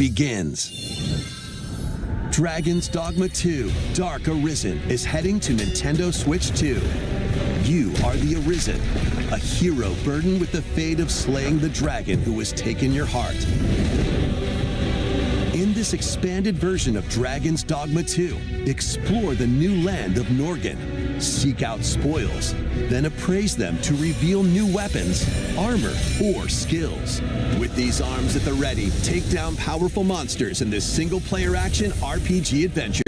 begins. Dragon's Dogma 2: Dark Arisen is heading to Nintendo Switch 2. You are the Arisen, a hero burdened with the fate of slaying the dragon who has taken your heart. In this expanded version of Dragon's Dogma 2, explore the new land of Norgan, seek out spoils, then appraise them to reveal new weapons, armor, or skills. With these arms at the ready, take down powerful monsters in this single-player action RPG adventure.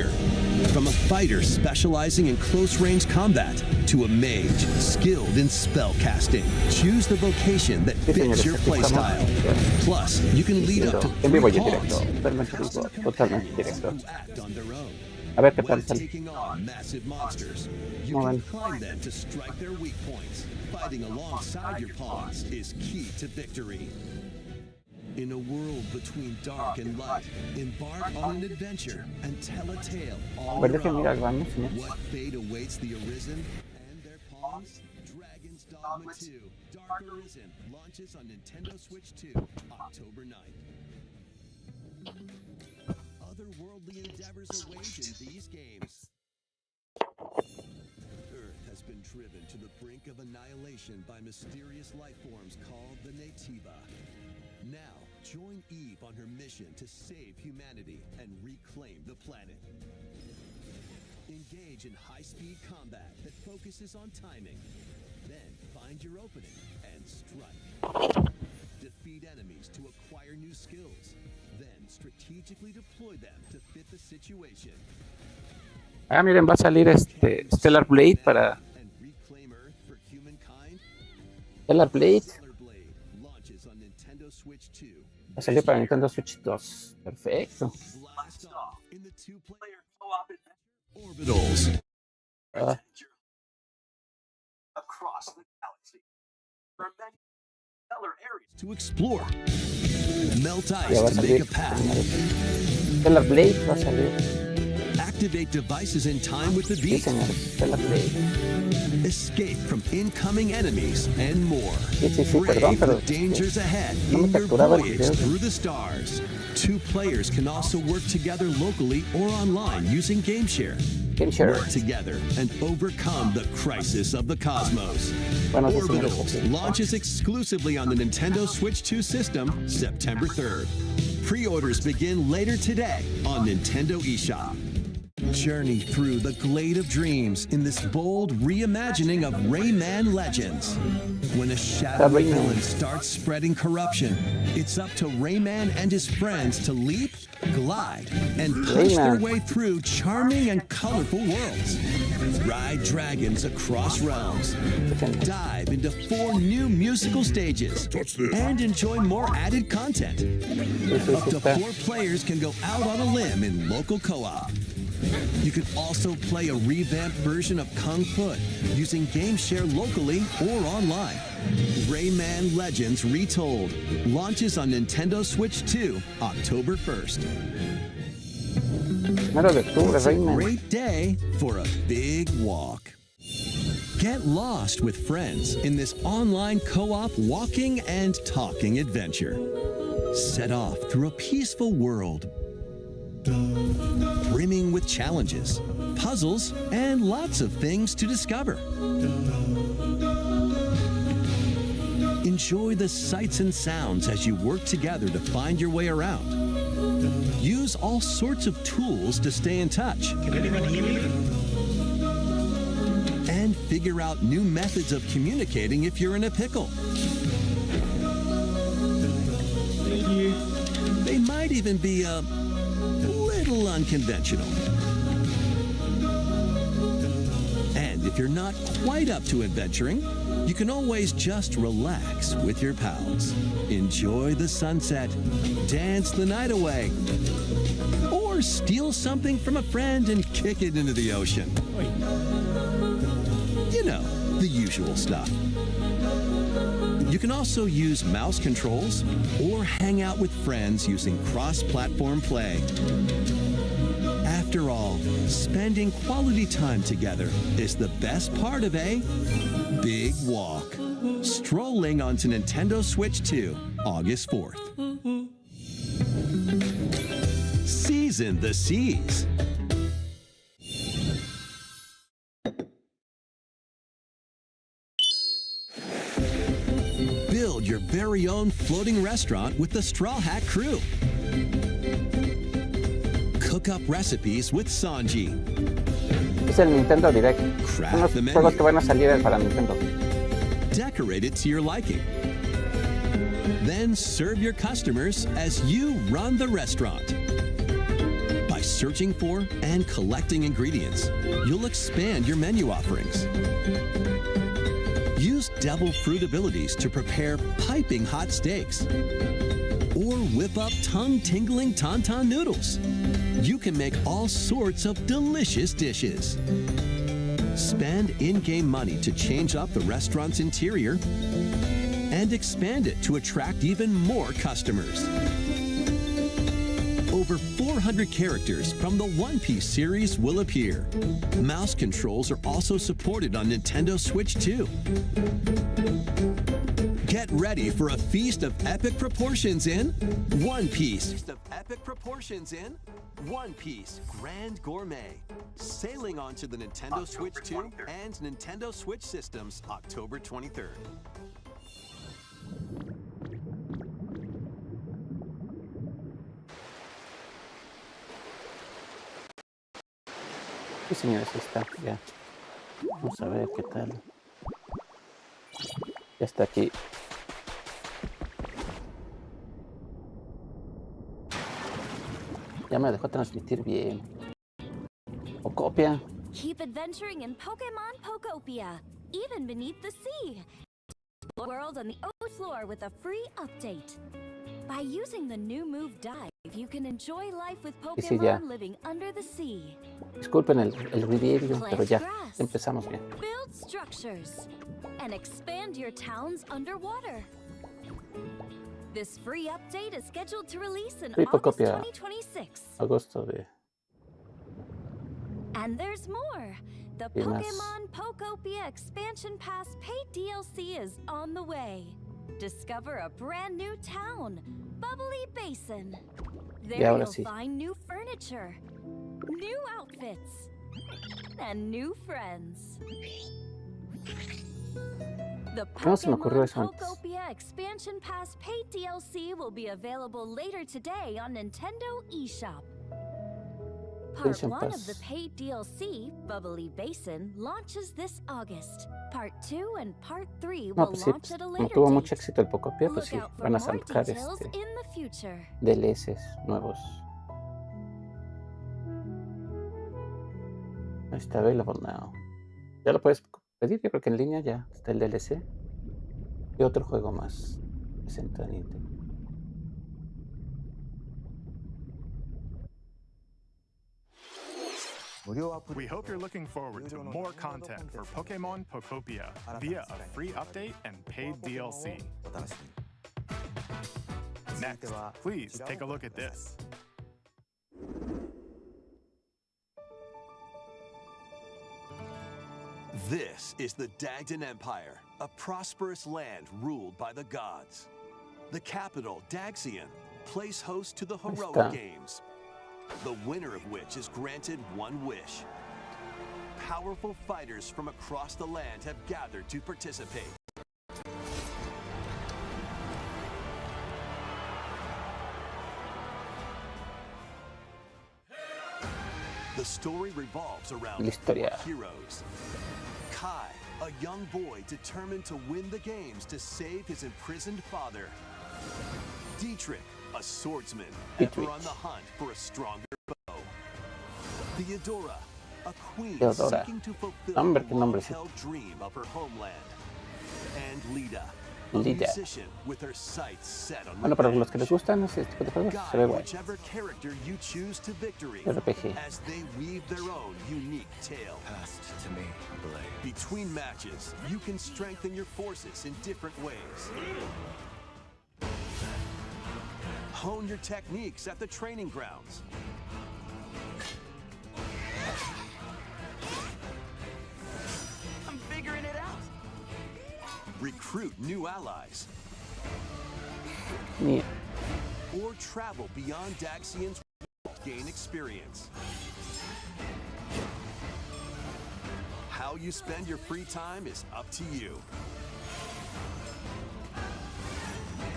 From a fighter specializing in close-range combat to a mage skilled in spell casting, choose the vocation that fits your playstyle. Plus, you can lead up to 3 pawns who act on their own. A ver qué tal When sale. taking on massive monsters, you can climb them to strike their weak points. Fighting alongside your pawns is key to victory. In a world between dark and light, embark on an adventure and tell a tale all Ver, déjenme ir al around. baño, señor. What fate awaits the Arisen and their pawns? Dragon's Dogma 2: Dark Arisen launches on Nintendo Switch 2, October 9th. Otherworldly endeavors await in these games. Earth has been driven to the brink of annihilation by mysterious life forms called the Nativa. Now, join Eve on her mission to save humanity and reclaim the planet. Engage in high-speed combat that focuses on timing. Then find your opening and strike. Defeat enemies to acquire new skills. Then strategically deploy them to fit the situation. Ah, miren, va a salir Stellar Blade para And reclaim Earth for humankind. Stellar Blade. Stellar Blade launches on Nintendo Switch 2. Va a salir para Nintendo Switch 2. Perfecto. Blast off in the two-player co-op adventure Orbitals. Ah, Across the galaxy. There are many stellar areas to explore. Melt ya ice va a to make salir. a path. Stellar Blade va a salir. Activate devices in time with the Sí, beat. señor. Stellar Blade. Escape from incoming enemies and more. Sí, sí, sí, Brave perdón, pero the dangers ahead no me in your capturaba el voyage video. through the stars. 2 players can also work together locally or online using GameShare. Game Share. Work together and overcome the crisis of the cosmos. Bueno, sí, señor. Orbitals launches exclusively on the Nintendo Switch 2 system September 3rd. Pre-orders begin later today on Nintendo eShop. Journey through the Glade of Dreams in this bold reimagining of Rayman Legends. When a shadowy Rayman. villain starts spreading corruption, it's up to Rayman and his friends to leap, glide, and punch their Rayman. way through charming and colorful worlds. Ride dragons across realms. Dive into 4 new musical stages. And enjoy more added content. Up to 4 players can go out on a limb in local co-op. You can also play a revamped version of Kung Fu using GameShare locally or online. Rayman Legends Retold launches on Nintendo Switch 2, October 1st. Primero de octubre, It's a Rayman. great day for a big walk. Get lost with friends in this online co-op walking and talking adventure. Set off through a peaceful world brimming with challenges, puzzles, and lots of things to discover. Enjoy the sights and sounds as you work together to find your way around. Use all sorts of tools to stay in touch. Can anyone hear me? And figure out new methods of communicating if you're in a pickle. Thank you. They might even be a little unconventional. And if you're not quite up to adventuring, you can always just relax with your pals. Enjoy the sunset, dance the night away, or steal something from a friend and kick it into the ocean. Oi. You know, the usual stuff. You can also use mouse controls or hang out with friends using cross-platform play. After all, spending quality time together is the best part of a big walk. Strolling onto Nintendo Switch 2, August 4th. season the seas. Build your very own floating restaurant with the Straw Hat Crew. Cook up recipes with Sanji. Es el Nintendo Direct. Son Craft los the juegos menu. que van a salir para Nintendo. Decorate it to your liking. Then serve your customers as you run the restaurant. By searching for and collecting ingredients, you'll expand your menu offerings. Use devil fruit abilities to prepare piping hot steaks. Or whip up tongue-tingling tauntaun noodles. You can make all sorts of delicious dishes. Spend in-game money to change up the restaurant's interior and expand it to attract even more customers. Over 400 characters from the One Piece series will appear. Mouse controls are also supported on Nintendo Switch 2. Get ready for a feast of epic proportions in One Piece. Feast of epic proportions in One Piece Grand Gourmet. Sailing onto the Nintendo Switch 2 and Nintendo Switch systems October 23rd. Sí, señores, ahí está. Ya. Vamos a ver qué tal. Ya está aquí. Ya me dejó transmitir bien. O copia. Keep adventuring in Pokemon Pokopia, even beneath the sea. Explore the world on the ocean floor with a free update. By using the new move Dive, you can enjoy life with sí, ya. Pokemon living under the sea. Disculpen el review, pero ya Grass. empezamos bien. Build structures and expand your towns underwater. This free update is scheduled to release in Free August Pokopia. 2026. Agosto de... And there's more. The ¿Qué más? Pokemon Pokopia Expansion Pass paid DLC is on the way. Discover a brand new town, Bubbly Basin. There ahora you'll sí. find new furniture, new outfits, and new friends. The No se me ocurrió Pokemon eso antes. Pokopia Expansion Pass paid DLC will be available later today on Nintendo eShop. Part Expansion 1 of the Pass. paid DLC, Bubbly Basin, launches this August. Part 2 and Part 3 will No, pues sí, launch at a como later tuvo date. mucho éxito el Pokopia, pues Look sí, out for van a more sacar details in the future. DLCs nuevos. Está available now. Ya lo puedes pedir, yo creo que en línea ya está el DLC. Y otro juego más. Presenta Nintendo. We hope you're looking forward to more content for Pokemon Pokopia via a free update and paid DLC. Next, please take a look at this. This is the Dagdan Empire, a prosperous land ruled by the gods. The capital, Daxian, plays host to the Heroic está. Games, the winner of which is granted one wish. Powerful fighters from across the land have gathered to participate. The story revolves around La historia. four heroes. Kai, a young boy determined to win the games to save his imprisoned father. Dietrich, a swordsman, Dietrich. ever on the hunt for a stronger bow. Theodora, a queen Theodora. seeking to fulfill Hombre, the qué nombrecito. long-held dream of her homeland. And Lida, a Lida. musician with her sights set on Bueno, para los revenge. que les gustan ese tipo de juegos, se ve Guide bueno. whichever character you choose to victory RPG. as they weave their own unique tale. Passed to me a blade. Between matches, you can strengthen your forces in different ways. Hone your techniques at the training grounds. I'm figuring it out. Recruit new allies. Ni- Or travel beyond Daxian's world gain experience. How you spend your free time is up to you.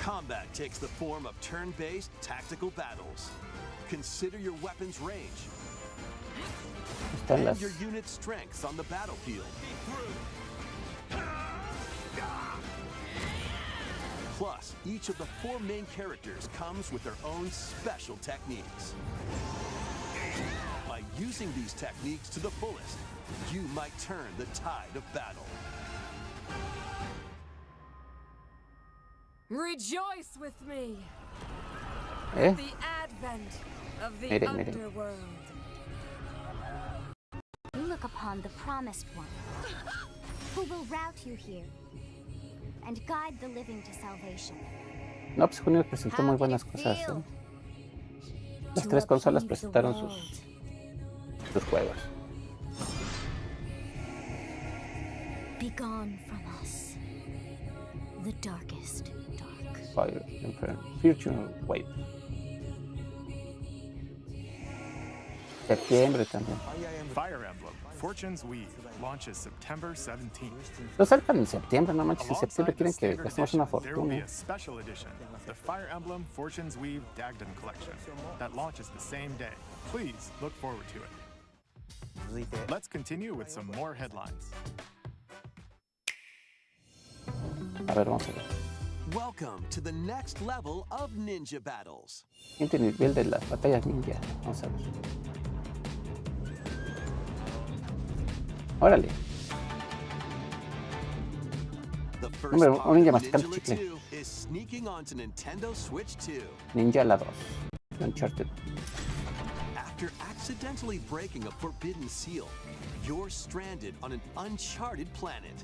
Combat takes the form of turn-based tactical battles. Consider your weapon's range and your unit's strengths on the battlefield. Plus, each of the 4 main characters comes with their own special techniques. By using these techniques to the fullest, you might turn the tide of battle. Rejoice with me! ¿Eh? The advent of the Miren. underworld. You look upon the promised one, who will route you here and guide the living to salvation. No, pues Junio presentó muy buenas cosas, ¿eh? Las 3 consolas presentaron sus juegos. Be gone from us, the darkest dark. Fire Emperor, Future Wave. Septiembre también. Fire Emblem Fortune's Weave launches September 17th. Lo sacan en septiembre, no manches. En septiembre quieren que gastemos una There will be fortuna. a special edition, the Fire Emblem Fortune's Weave Dagden Collection, that launches the same day. Please look forward to it. Let's continue with some more headlines. A ver, vamos a ver. Welcome to the next level of ninja battles. Siguiente nivel de las batallas ninja. Vamos a ver. Órale. The first Hombre, un part ninja of masticando Ninja chicle. 2 is sneaking onto Nintendo Switch 2. Ninja la 2. Uncharted. After accidentally breaking a forbidden seal, you're stranded on an uncharted planet.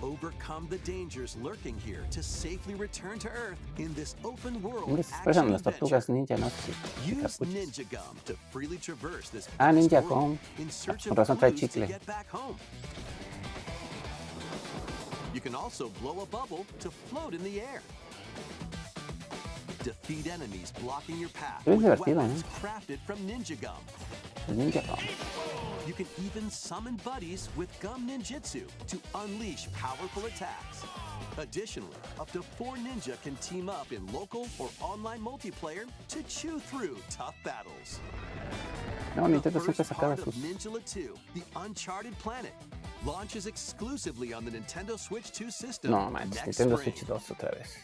Overcome the dangers lurking here to safely return to Earth in this open world ¿Dónde se expresan action las adventure. tortugas ninja? No sé si Use capuchas. Ninja Gum to freely traverse this Ah, vast Ninja world Gum. in search Con of razón trae clues to chicle. get back home. You can also blow a bubble to float in the air. Defeat enemies blocking your path Es with divertido, weapons crafted from Ninja Gum. El Ninja Gum. You can even summon buddies with Gum Ninjutsu to unleash powerful attacks. Additionally, up to 4 ninja can team up in local or online multiplayer to chew through tough battles. No, The Nintendo siempre first sacaba part of sus... Ninja 2, The Uncharted Planet, launches exclusively on the Nintendo Switch 2 system No manches, next Nintendo spring. Switch 2 otra vez.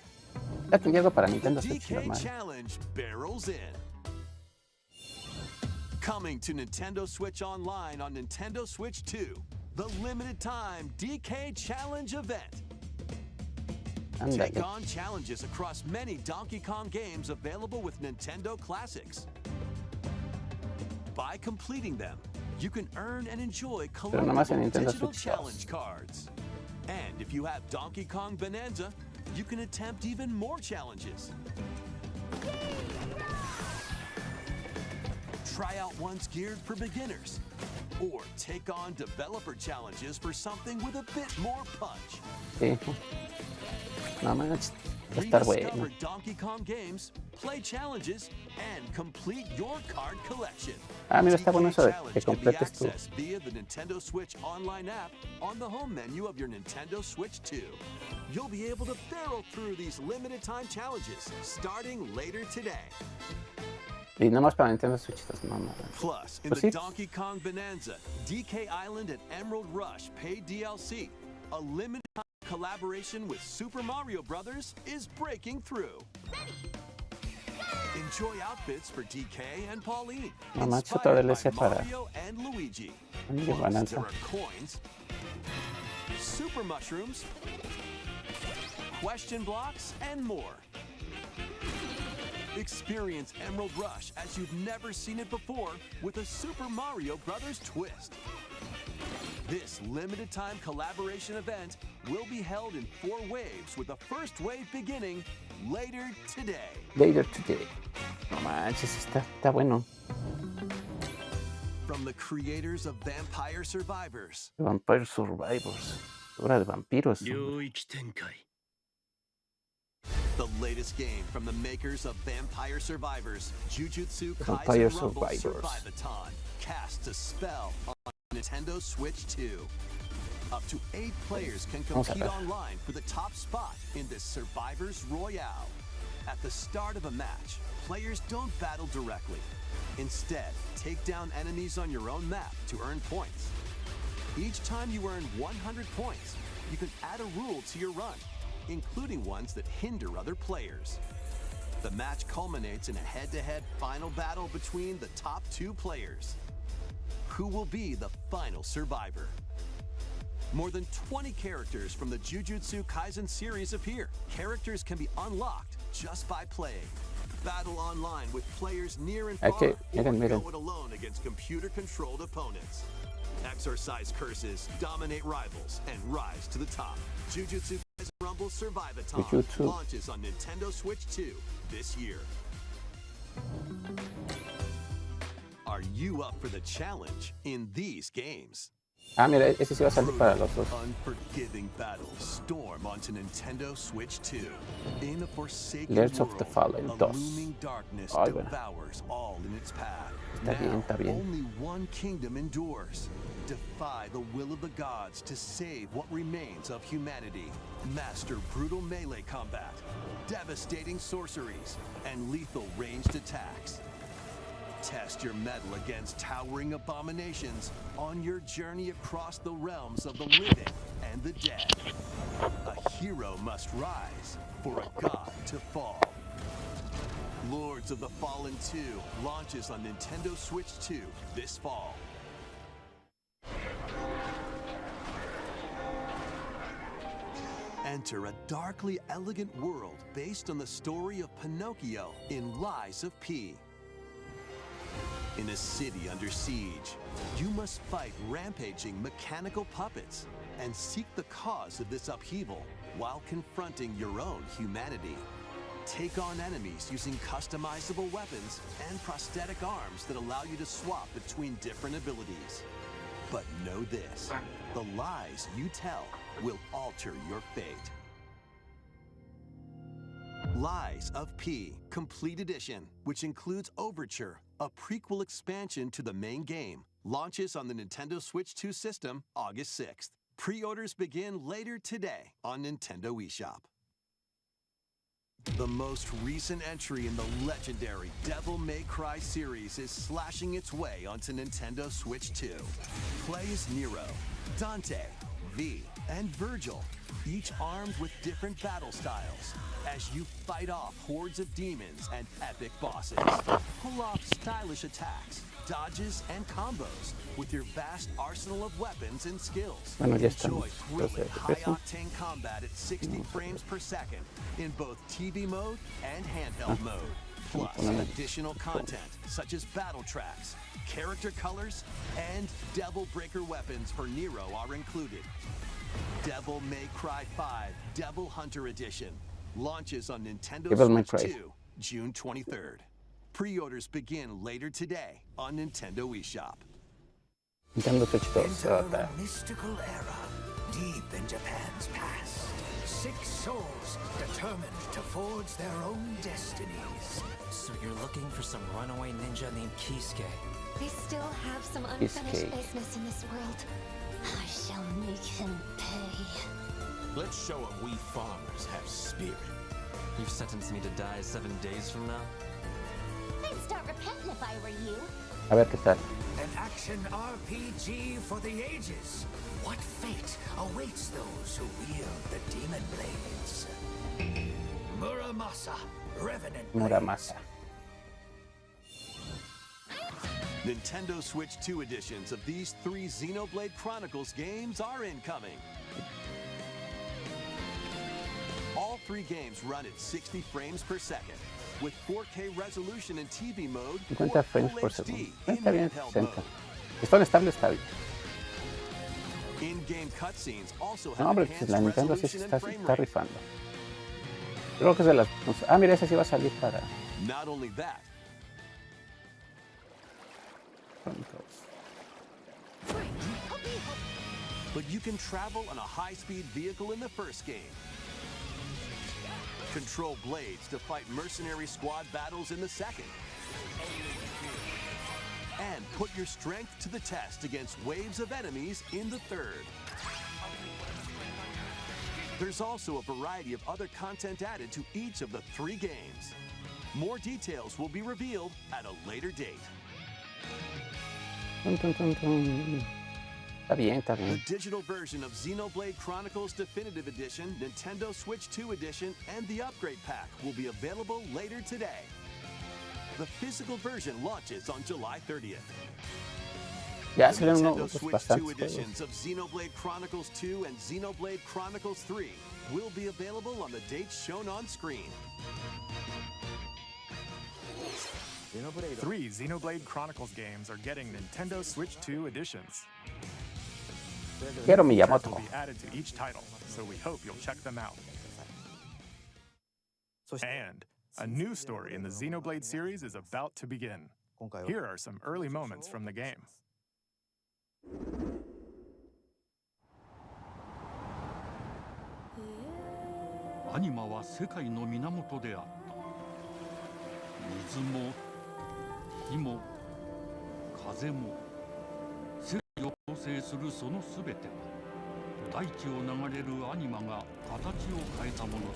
Ya que llego para The Nintendo Switch DK normal. Challenge barrels in. Coming to Nintendo Switch Online on Nintendo Switch 2, the limited time DK Challenge event. Take Ándale. on challenges across many Donkey Kong games available with Nintendo Classics. By completing them, you can earn and enjoy Pero nomás en collectible Nintendo digital Switch 2. challenge cards. And if you have Donkey Kong Bonanza, you can attempt even more challenges. Try out ones geared for beginners, or take on developer challenges for something with a bit more punch. Sí. No manches. Va a estar bueno. Rediscover Donkey Kong games, play challenges, and complete your card collection. Ah, mira, está bueno eso de Challenge que can be completes tu... accessed via the Nintendo Switch online app on the home menu of your Nintendo Switch 2. You'll be able to barrel through these limited time challenges starting later today. Y nomás para Nintendo Switch 2, no mames. Plus, in Pues the sí. Donkey Kong Bonanza, DK Island and Emerald Rush paid DLC, a limited time collaboration with Super Mario Brothers is breaking through. Enjoy outfits for DK and Pauline, No manches, inspired otra by DLC para... Mario and Luigi. Ninja Plus, Bonanza. there are coins, super mushrooms, question blocks, and more. Experience Emerald Rush as you've never seen it before with a Super Mario Brothers twist. This limited time collaboration event will be held in 4 waves with the first wave beginning later today. Later today. No manches, está bueno. From the creators of Vampire Survivors, Vampire Survivors. Hora de vampiros. 領域展開 The latest game from the makers of Vampire Survivors, Jujutsu Vampire Kaisen Rumble Survivors. Survivathon casts a spell on Nintendo Switch 2. Up to 8 players can compete online for the top spot in this Survivors Royale. At the start of a match, players don't battle directly. Instead, take down enemies on your own map to earn points. Each time you earn 100 points, you can add a rule to your run, including ones that hinder other players. The match culminates in a head-to-head final battle between the top 2 players. Who will be the final survivor? More than 20 characters from the Jujutsu Kaisen series appear. Characters can be unlocked just by playing. Battle online with players near and far, or go it alone against computer-controlled opponents. Exorcise curses, dominate rivals, and rise to the top. Jujutsu Kaisen Rumble Survivathon launches on Nintendo Switch 2 this year. Are you up for the challenge in these games? Ah, mira, ese sí va a salir para los dos. Unforgiving battles storm onto Nintendo Switch 2. In a forsaken Layers of world, the Fallen a 2. looming darkness Ay, bueno. devours all in its path. Está bien, está bien. Only one kingdom endures. Defy the will of the gods to save what remains of humanity. Master brutal melee combat, devastating sorceries, and lethal ranged attacks. Test your mettle against towering abominations on your journey across the realms of the living and the dead. A hero must rise for a god to fall. Lords of the Fallen 2 launches on Nintendo Switch 2 this fall. Enter a darkly elegant world based on the story of Pinocchio in Lies of P. In a city under siege, you must fight rampaging mechanical puppets and seek the cause of this upheaval while confronting your own humanity. Take on enemies using customizable weapons and prosthetic arms that allow you to swap between different abilities. But know this, the lies you tell will alter your fate. Lies of P Complete Edition, which includes Overture, a prequel expansion to the main game, launches on the Nintendo Switch 2 system August 6th. Pre-orders begin later today on Nintendo eShop. The most recent entry in the legendary Devil May Cry series is slashing its way onto Nintendo Switch 2. Play as Nero, Dante, V, and Virgil, each armed with different battle styles, as you fight off hordes of demons and epic bosses. Pull off stylish attacks, dodges, and combos with your vast arsenal of weapons and skills. Enjoy thrilling, high-octane combat at 60 frames per second in both TV mode and handheld mode. Plus, additional content such as battle tracks, character colors, and Devil Breaker weapons for Nero are included. Devil May Cry 5 Devil Hunter Edition launches on Nintendo Switch 2 June 23rd. Pre-orders begin later today on Nintendo eShop. Nintendo Switch 2. Enter a mystical era deep in Japan's past. 6 souls determined to forge their own destinies. So you're looking for some runaway ninja named Kisuke. I still have some unfinished business in this world. I shall make him pay. Let's show him we farmers have spirit. You've sentenced me to die 7 days from now? I'd start repenting if I were you. A ver qué tal. An action RPG for the ages. What fate awaits those who wield the demon blades? Muramasa, Revenant Muramasa. Nintendo Switch 2 editions of these 3 Xenoblade Chronicles games are incoming. All 3 games run at 60 frames per second, with 4K resolution in TV mode 50 frames por segundo. Está bien, 60. Están estables, está bien. In-game cutscenes also No, have hombre, pues la enhanced Nintendo sí resolution se and está frame rate. rifando. Creo que es de las... Ah, mira, ese sí va a salir para... Not only that, but you can travel on a high-speed vehicle in the first game, Control blades to fight mercenary squad battles in the second. And put your strength to the test against waves of enemies in the third. There's also a variety of other content added to each of the 3 games. More details will be revealed at a later date. Está bien, está bien. The digital version of Xenoblade Chronicles Definitive Edition, Nintendo Switch 2 Edition, and the Upgrade Pack will be available later today. The physical version launches on July 30th. Ya The salieron Nintendo unos Switch 2 bastantes juegos. editions of Xenoblade Chronicles 2 and Xenoblade Chronicles 3 will be available on the dates shown on screen. 3 Xenoblade Chronicles games are getting Nintendo Switch 2 editions. Quiero Features Miyamoto. will be added to each title, so we hope you'll check them out. And a new story in the Xenoblade series is about to begin. Here are some early moments from the game. アニマは世界の源であった。水も火も風も世界を構成するそのすべては大地を流れるアニマが形を変えたものだっ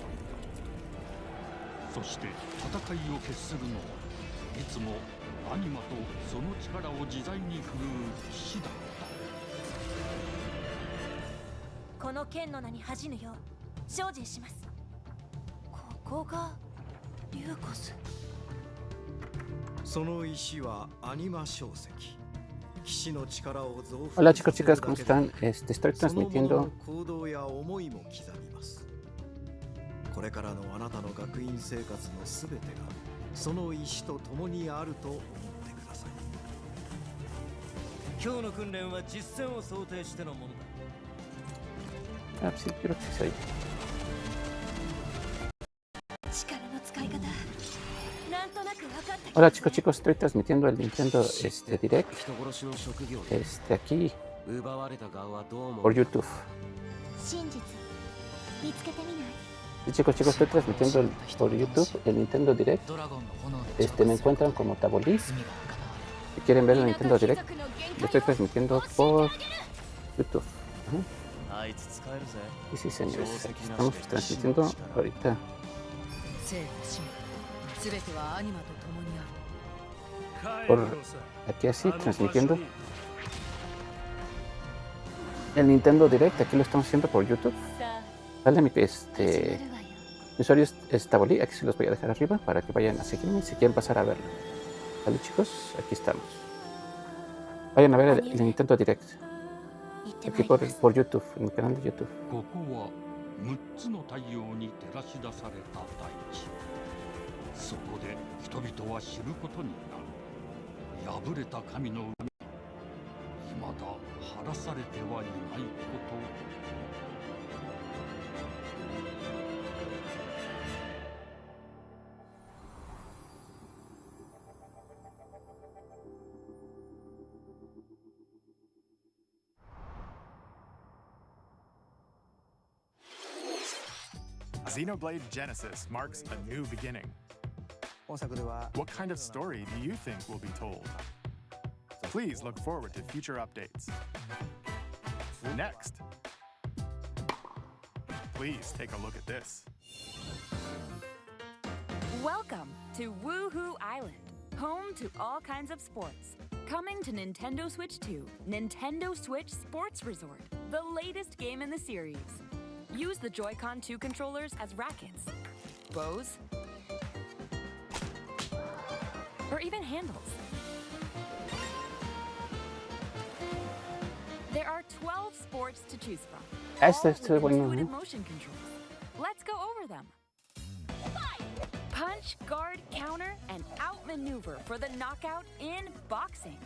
た。そして戦いを決するのはいつもアニマとその力を自在に振るう騎士だった。この剣の名に恥じぬよう精進します。ここがリューコス。その石はアニマ小石。騎士の力を増幅 Hola chicos, chicas, ¿cómo están? Estoy transmitiendo 行動や思いも刻みます。これからのあなたの学院生活のすべてがその石と共にあると思ってください。今日の訓練は実践を想定してのものだ。Ah, sí, creo que sí. 力の使い方なんとなく分かった。 Hola chicos, chicos, estoy transmitiendo el Nintendo Direct aquí por YouTube. 真実見つけてみない？ Y chicos, chicos, estoy transmitiendo por YouTube el Nintendo Direct. Me encuentran como Tabolí. Si quieren ver el Nintendo Direct, lo estoy transmitiendo por YouTube. Y sí, señores, aquí estamos transmitiendo ahorita. Por aquí así, transmitiendo el Nintendo Direct. Aquí lo estamos haciendo por YouTube. Vale, mi usuario es Tabolí. Aquí se los voy a dejar arriba para que vayan a seguirme si quieren pasar a verlo. Vale chicos, aquí estamos. Vayan a ver el Nintendo Direct. Aquí por YouTube, en mi canal de YouTube. ここは6つの太陽に照らし出された大地。そこで人々は知ることになる。破れた神の恨み、未だ晴らされてはいないこと。 Xenoblade Genesis marks a new beginning. What kind of story do you think will be told? Please look forward to future updates. Next, please take a look at this. Welcome to Woohoo Island, home to all kinds of sports. Coming to Nintendo Switch 2, Nintendo Switch Sports Resort, the latest game in the series. Use the Joy-Con 2 controllers as rackets, bows, or even handles. There are 12 sports to choose from, all with intuitive motion controls. Let's go over them. Punch, guard, counter, and outmaneuver for the knockout in boxing.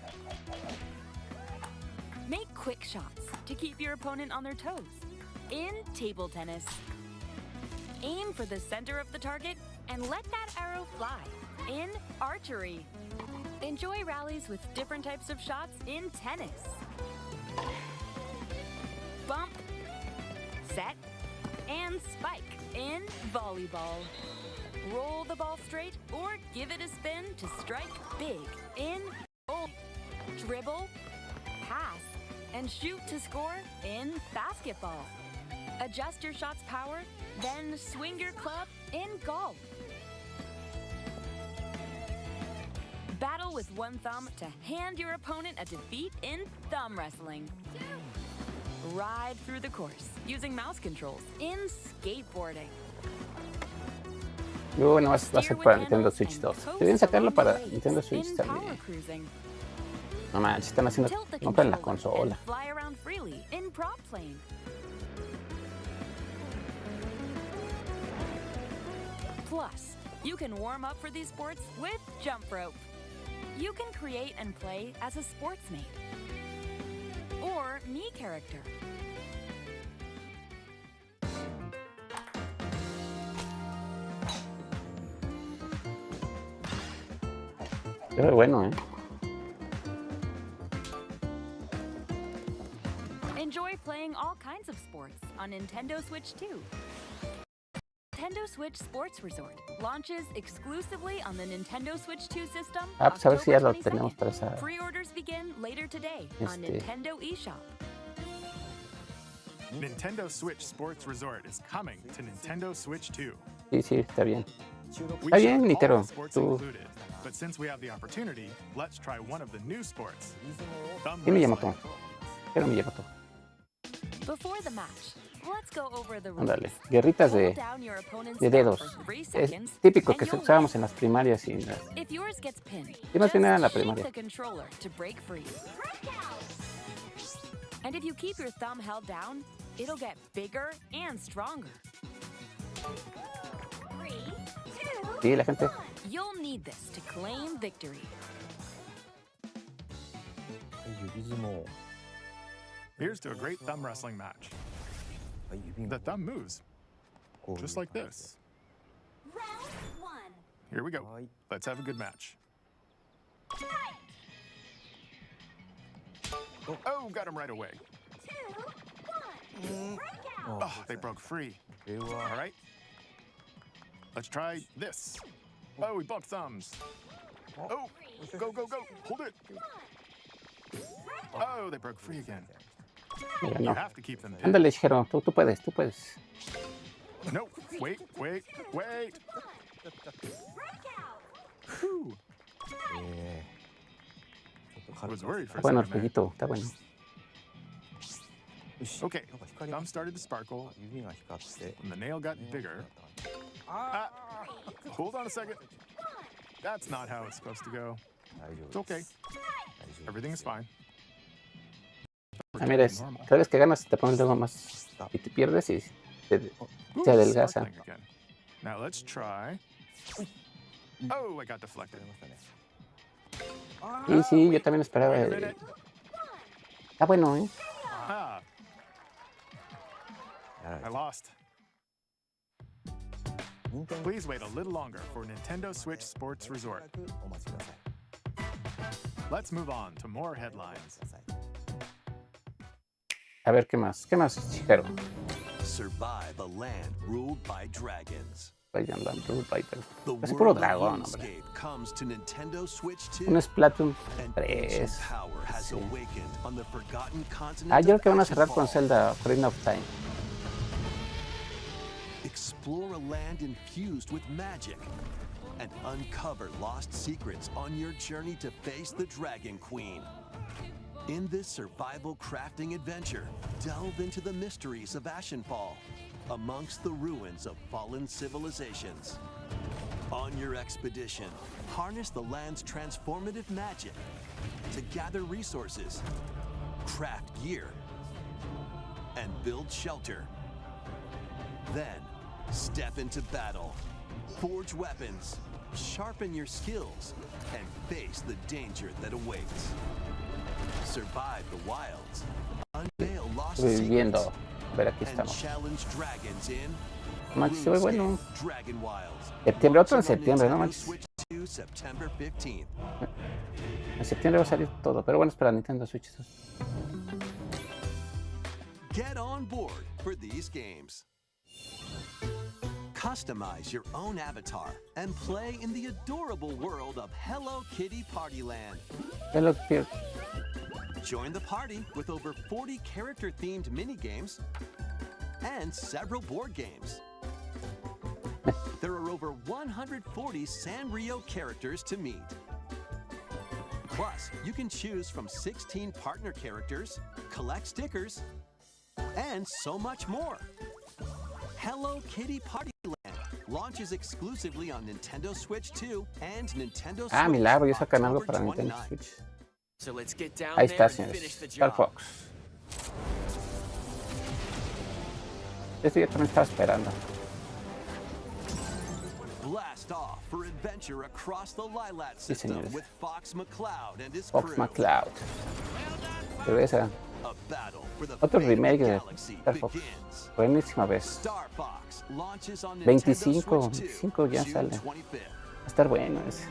Make quick shots to keep your opponent on their toes. In table tennis, aim for the center of the target and let that arrow fly. In archery, enjoy rallies with different types of shots in tennis. Bump, set, and spike in volleyball. Roll the ball straight or give it a spin to strike big in goal. Dribble, pass, and shoot to score in basketball. Adjust your shot's power, then swing your club in golf. Battle with one thumb to hand your opponent a defeat in thumb wrestling. Ride through the course using mouse controls in skateboarding. Luego no va a ser para Nintendo Switch 2. Deben sacarlo para Nintendo Switch también. No manches, están haciendo... Compran la consola. Fly around freely in prop plane. Plus, you can warm up for these sports with jump rope. You can create and play as a sportsmate or me character. Pero bueno, Enjoy playing all kinds of sports on Nintendo Switch 2. Nintendo Switch Sports Resort launches exclusively on the Nintendo Switch 2 system. Pues a ver si ya lo tenemos para esa. Pre-orders begin later today on Nintendo eShop. Nintendo Switch Sports Resort is coming to Nintendo Switch 2. Sí, está bien. Está bien, Nintendo. Tú. But since we have the opportunity, let's try one of the new sports. Y Miyamoto. Quiero Miyamoto. Before the match, let's go over the rules. Ándale, guerritas de dedos. Es típico que usábamos en las primarias y en las... Y más bien era en la primaria. And if you keep your thumb held down, it'll get bigger and stronger. Sí, la gente. You'll need this to claim victory. Here's to a great thumb wrestling match. The thumb moves, just like this. Here we go. Let's have a good match. Oh, got him right away. Oh, they broke free. All right. Let's try this. Oh, we bumped thumbs. Oh, go, go, go. Hold it. Oh, they broke free again. Mira, no. You have to keep them pinned. Ándale, Ligero. Tú puedes, tú puedes. No, wait. Whew. I was worried for a Bueno, el second there. jueguito, está bueno. Okay, thumb started to sparkle, and the nail got bigger. Hold on a second. That's not how it's supposed to go. It's okay. Everything is fine. Mira, cada vez que ganas te pones luego más y te pierdes y se adelgaza. Now let's try. Oh, I got deflected. Sí, yo también esperaba. Está bueno, I lost. Please wait a little longer for Nintendo Switch Sports Resort. Let's move on to more headlines. A ver, ¿qué más? ¿Qué más, Chihiro? Survive a land ruled by dragons. Es puro dragón, hombre. Un Splatoon 3. Sí. Yo creo que van a cerrar con Zelda Ocarina of Time. Explore a land infused with magic and uncover lost secrets on your journey to face the Dragon Queen. In this survival crafting adventure, delve into the mysteries of Ashenfall, amongst the ruins of fallen civilizations. On your expedition, harness the land's transformative magic to gather resources, craft gear, and build shelter. Then, step into battle, forge weapons, sharpen your skills, and face the danger that awaits. Survive the wilds, unveil lost secrets, and challenge dragons in Manches, se ve bueno. Dragon Wilds. Septiembre, otro en septiembre, no manches. September 15th. En septiembre va a salir todo, pero bueno, es para Nintendo Switch 2. Get on board for these games. Customize your own avatar and play in the adorable world of Hello Kitty Partyland. Hello Kitty. Join the party with over 40 character-themed mini-games and several board games. There are over 140 Sanrio characters to meet. Plus, you can choose from 16 partner characters, collect stickers, and so much more. Hello Kitty Partyland launches exclusively on Nintendo Switch 2 and Nintendo Switch. Milagro, ya sacan algo para Nintendo Switch. Ahí está, señores. Star Fox. Este yo también estaba esperando. Blast off for adventure across the Lilat system with Fox McCloud and his Fox crew. McCloud. Regresa. A battle for the Otro remake de galaxy Star Fox. begins. Buenísima vez. Star Fox launches on 25 Switch 2, ya June sale. 25th. Va a estar bueno ese.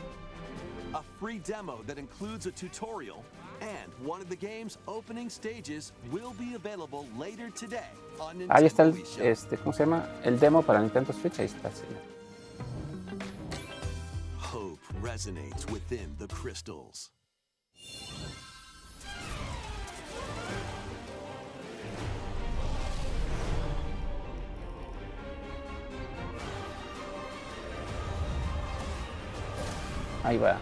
A free demo that includes a tutorial and one of the game's opening stages will be available later today on Nintendo Ahí está el, eShop. ¿cómo se llama? El demo para Nintendo Switch, ahí está, sí. Hope resonates within the crystals. Ahí va.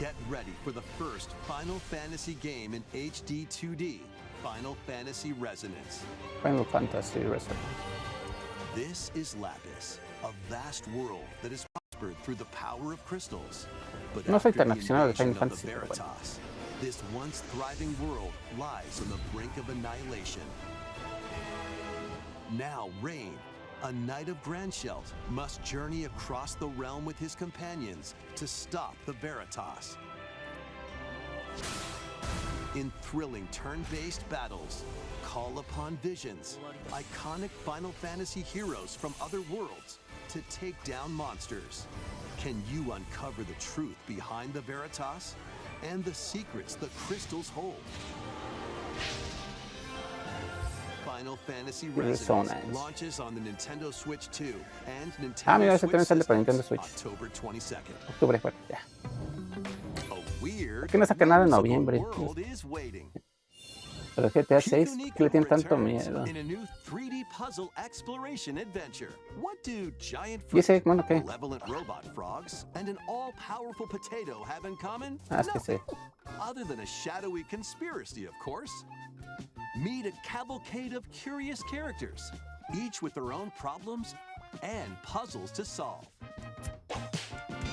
Get ready for the first Final Fantasy game in HD 2D, Final Fantasy Resonance. Final Fantasy Resonance. This is Lapis, a vast world that has prospered through the power of crystals. But No soy after tan the aficionado de invasion Final of the Fantasy, pero bueno. Veritas, this once thriving world lies on the brink of annihilation. Now Rain, a knight of Grandshelt, must journey across the realm with his companions to stop the Veritas. In thrilling turn-based battles, call upon visions, iconic Final Fantasy heroes from other worlds to take down monsters. Can you uncover the truth behind the Veritas and the secrets the crystals hold? Final Fantasy Resonance launches on the Nintendo Switch 2 and Nintendo Mira, ese Switch también sale para systems Nintendo Switch. October 22nd. Octubre, bueno, ya. A weird ¿Por qué no saca nada en whimsical noviembre? world is waiting. Pero GTA 6, ¿por qué le tienen tanto miedo? In a new 3D puzzle exploration adventure. What do giant ¿Y ese, fruit, bueno, qué? malevolent robot frogs, and an all-powerful potato have in common? Es que sí. Other than a shadowy conspiracy, of course. Meet a cavalcade of curious characters, each with their own problems and puzzles to solve.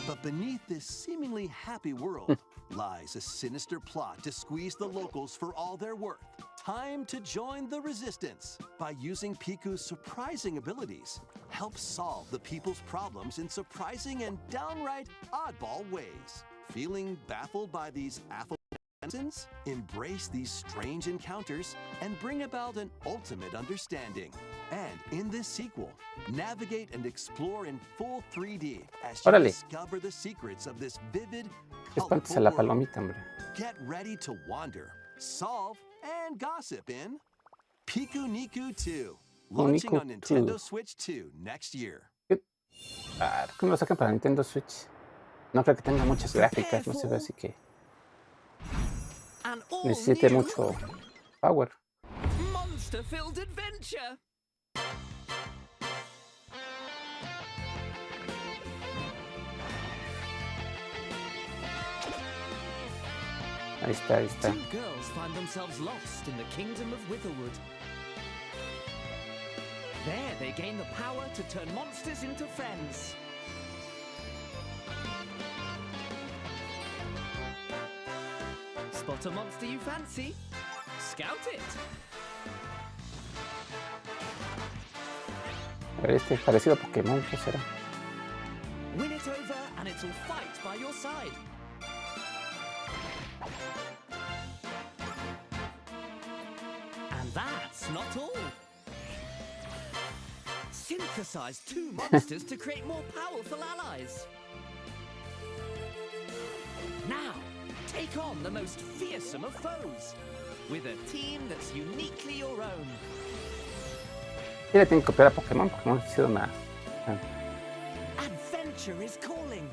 But beneath this seemingly happy world lies a sinister plot to squeeze the locals for all they're worth. Time to join the resistance by using Piku's surprising abilities. Help solve the people's problems in surprising and downright oddball ways. Feeling baffled by these affable citizens? Embrace these strange encounters and bring about an ultimate understanding. And in this sequel, navigate and explore in full 3D as you Órale. discover the secrets of this vivid, Espantes a colorful la world. palomita, hombre. Get ready to wander, solve, and gossip in Piku Niku 2, launching on Niku Nintendo 2. Switch 2 next year. Ah, ¿por qué no lo sacan para Nintendo Switch? No creo que tenga muchas gráficas, no se ve así que necesite mucho power. Monster-filled adventure. Ahí está, ahí está. Two girls find themselves lost in the kingdom of Witherwood. There, they gain the power to turn monsters into friends. Spot a monster you fancy? Scout it! A ver, este es parecido a Pokémon, ¿qué será? Win it over and it'll fight by your side. And that's not all. Synthesize two monsters to create more powerful allies. Now, take Take on the most fearsome of foes with a team that's uniquely your own. Y le tienen que copiar a Pokémon. Pokémon ha sido una... Adventure is calling,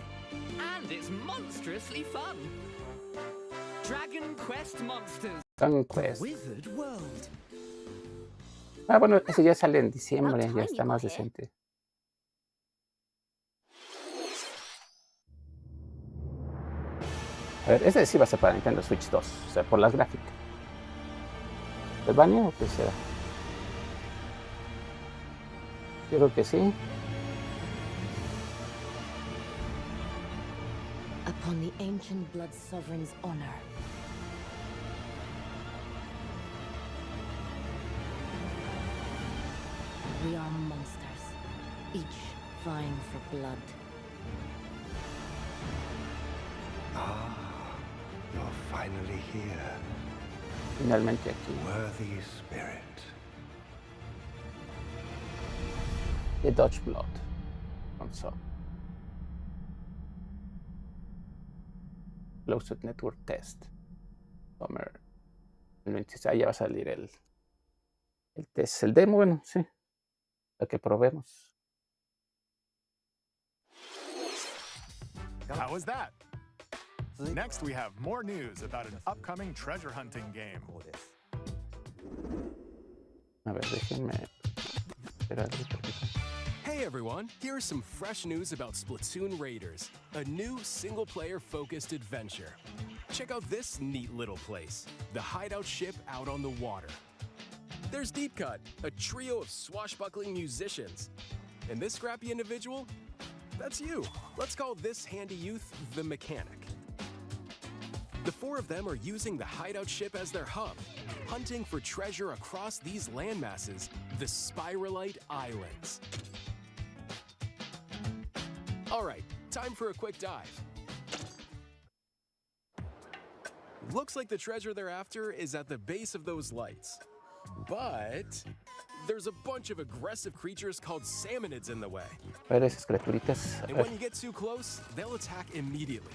and it's monstrously fun. Dragon Quest Monsters. Dragon Quest. Wizard World. Ah, bueno, ese ya sale en diciembre, ya está más decente. A ver, ese sí va a ser para Nintendo Switch 2, o sea, por las gráficas. ¿El baño o qué será? Yo creo que sí. Upon the ancient blood sovereign's honor. We are monsters, each vying for blood. Ah, you're finally here. Finalmente aquí. Worthy spirit. The Dodge Blood. Console. Closed Network Test. Summer. El 26. Ya va a salir el test. El demo, bueno, sí. Para que probemos. How was that? Next, we have more news about an upcoming treasure hunting game. A ver, déjenme. Hey everyone, here's some fresh news about Splatoon Raiders, a new single-player focused adventure. Check out this neat little place, the hideout ship out on the water. There's Deep Cut, a trio of swashbuckling musicians. And this scrappy individual? That's you. Let's call this handy youth the Mechanic. The four of them are using the hideout ship as their hub, hunting for treasure across these landmasses, the Spiralite Islands. All right, time for a quick dive. Looks like the treasure they're after is at the base of those lights. But there's a bunch of aggressive creatures called salmonids in the way. A ver esas criaturitas. And when you get too close, they'll attack immediately.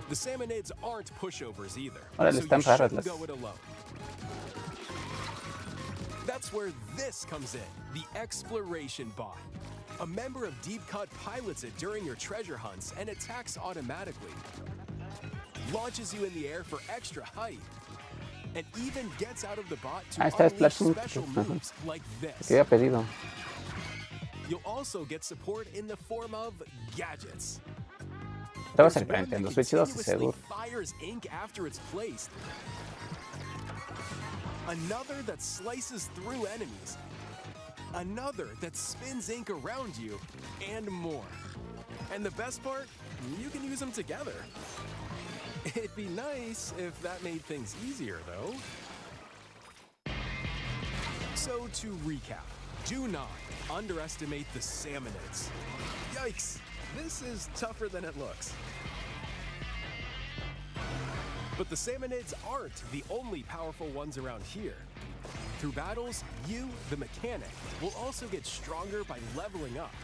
The salmonids aren't pushovers either, Órale, so están you raras shouldn't las. go it alone. That's where this comes in, the exploration bot. A member of Deep Cut pilots it during your treasure hunts and attacks automatically. Launches you in the air for extra height. And even gets out of the bot to Está unleash Splatoon. special moves like this. Que había pedido. You'll also get support in the form of gadgets. Te va a salir para Nintendo Switch 2, seguro. Fires ink after it's placed. Another that slices through enemies. Another that spins ink around you, and more. And the best part, you can use them together. It'd be nice if that made things easier, though. So to recap, do not underestimate the salmonids. Yikes, this is tougher than it looks. But the salmonids aren't the only powerful ones around here. Through battles, you, the Mechanic, will also get stronger by leveling up.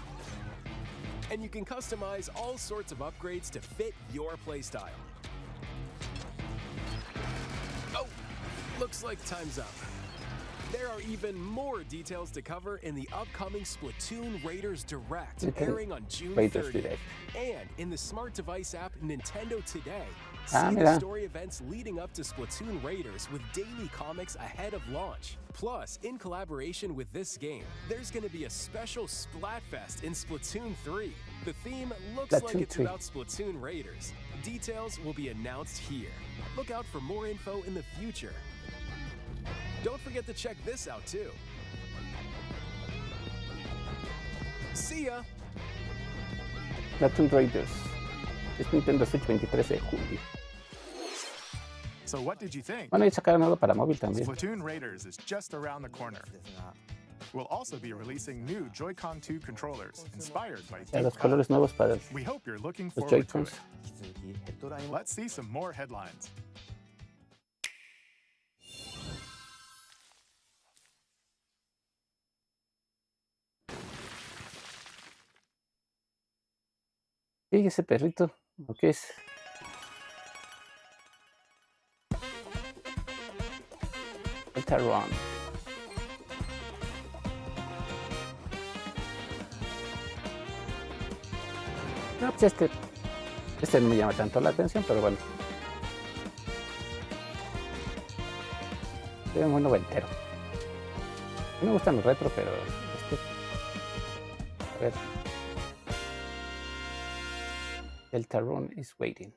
And you can customize all sorts of upgrades to fit your playstyle. Oh, looks like time's up. There are even more details to cover in the upcoming Splatoon Raiders Direct, airing on June 30th. And in the smart device app Nintendo Today, see the story events leading up to Splatoon Raiders with daily comics ahead of launch. Plus, in collaboration with this game, there's going to be a special Splatfest in Splatoon 3. The theme looks like it's about Splatoon Raiders. Details will be announced here. Look out for more info in the future. Don't forget to check this out too. See ya! Splatoon Raiders. Es Nintendo Switch 23 de julio. So what did you think? Bueno, y sacaron algo para móvil también. Splatoon Raiders is just around the corner. We'll also be releasing new Joy-Con 2 controllers inspired by Ya, los Deep Cut. colores nuevos para We hope you're looking los forward to Joy-Cons. it. Let's see some more headlines. ¿Y ese perrito? ¿O qué es? Deltarune. No, pues este no me llama tanto la atención, pero bueno. Es muy noventero. No me gustan los retro, pero a ver. Deltarune is waiting.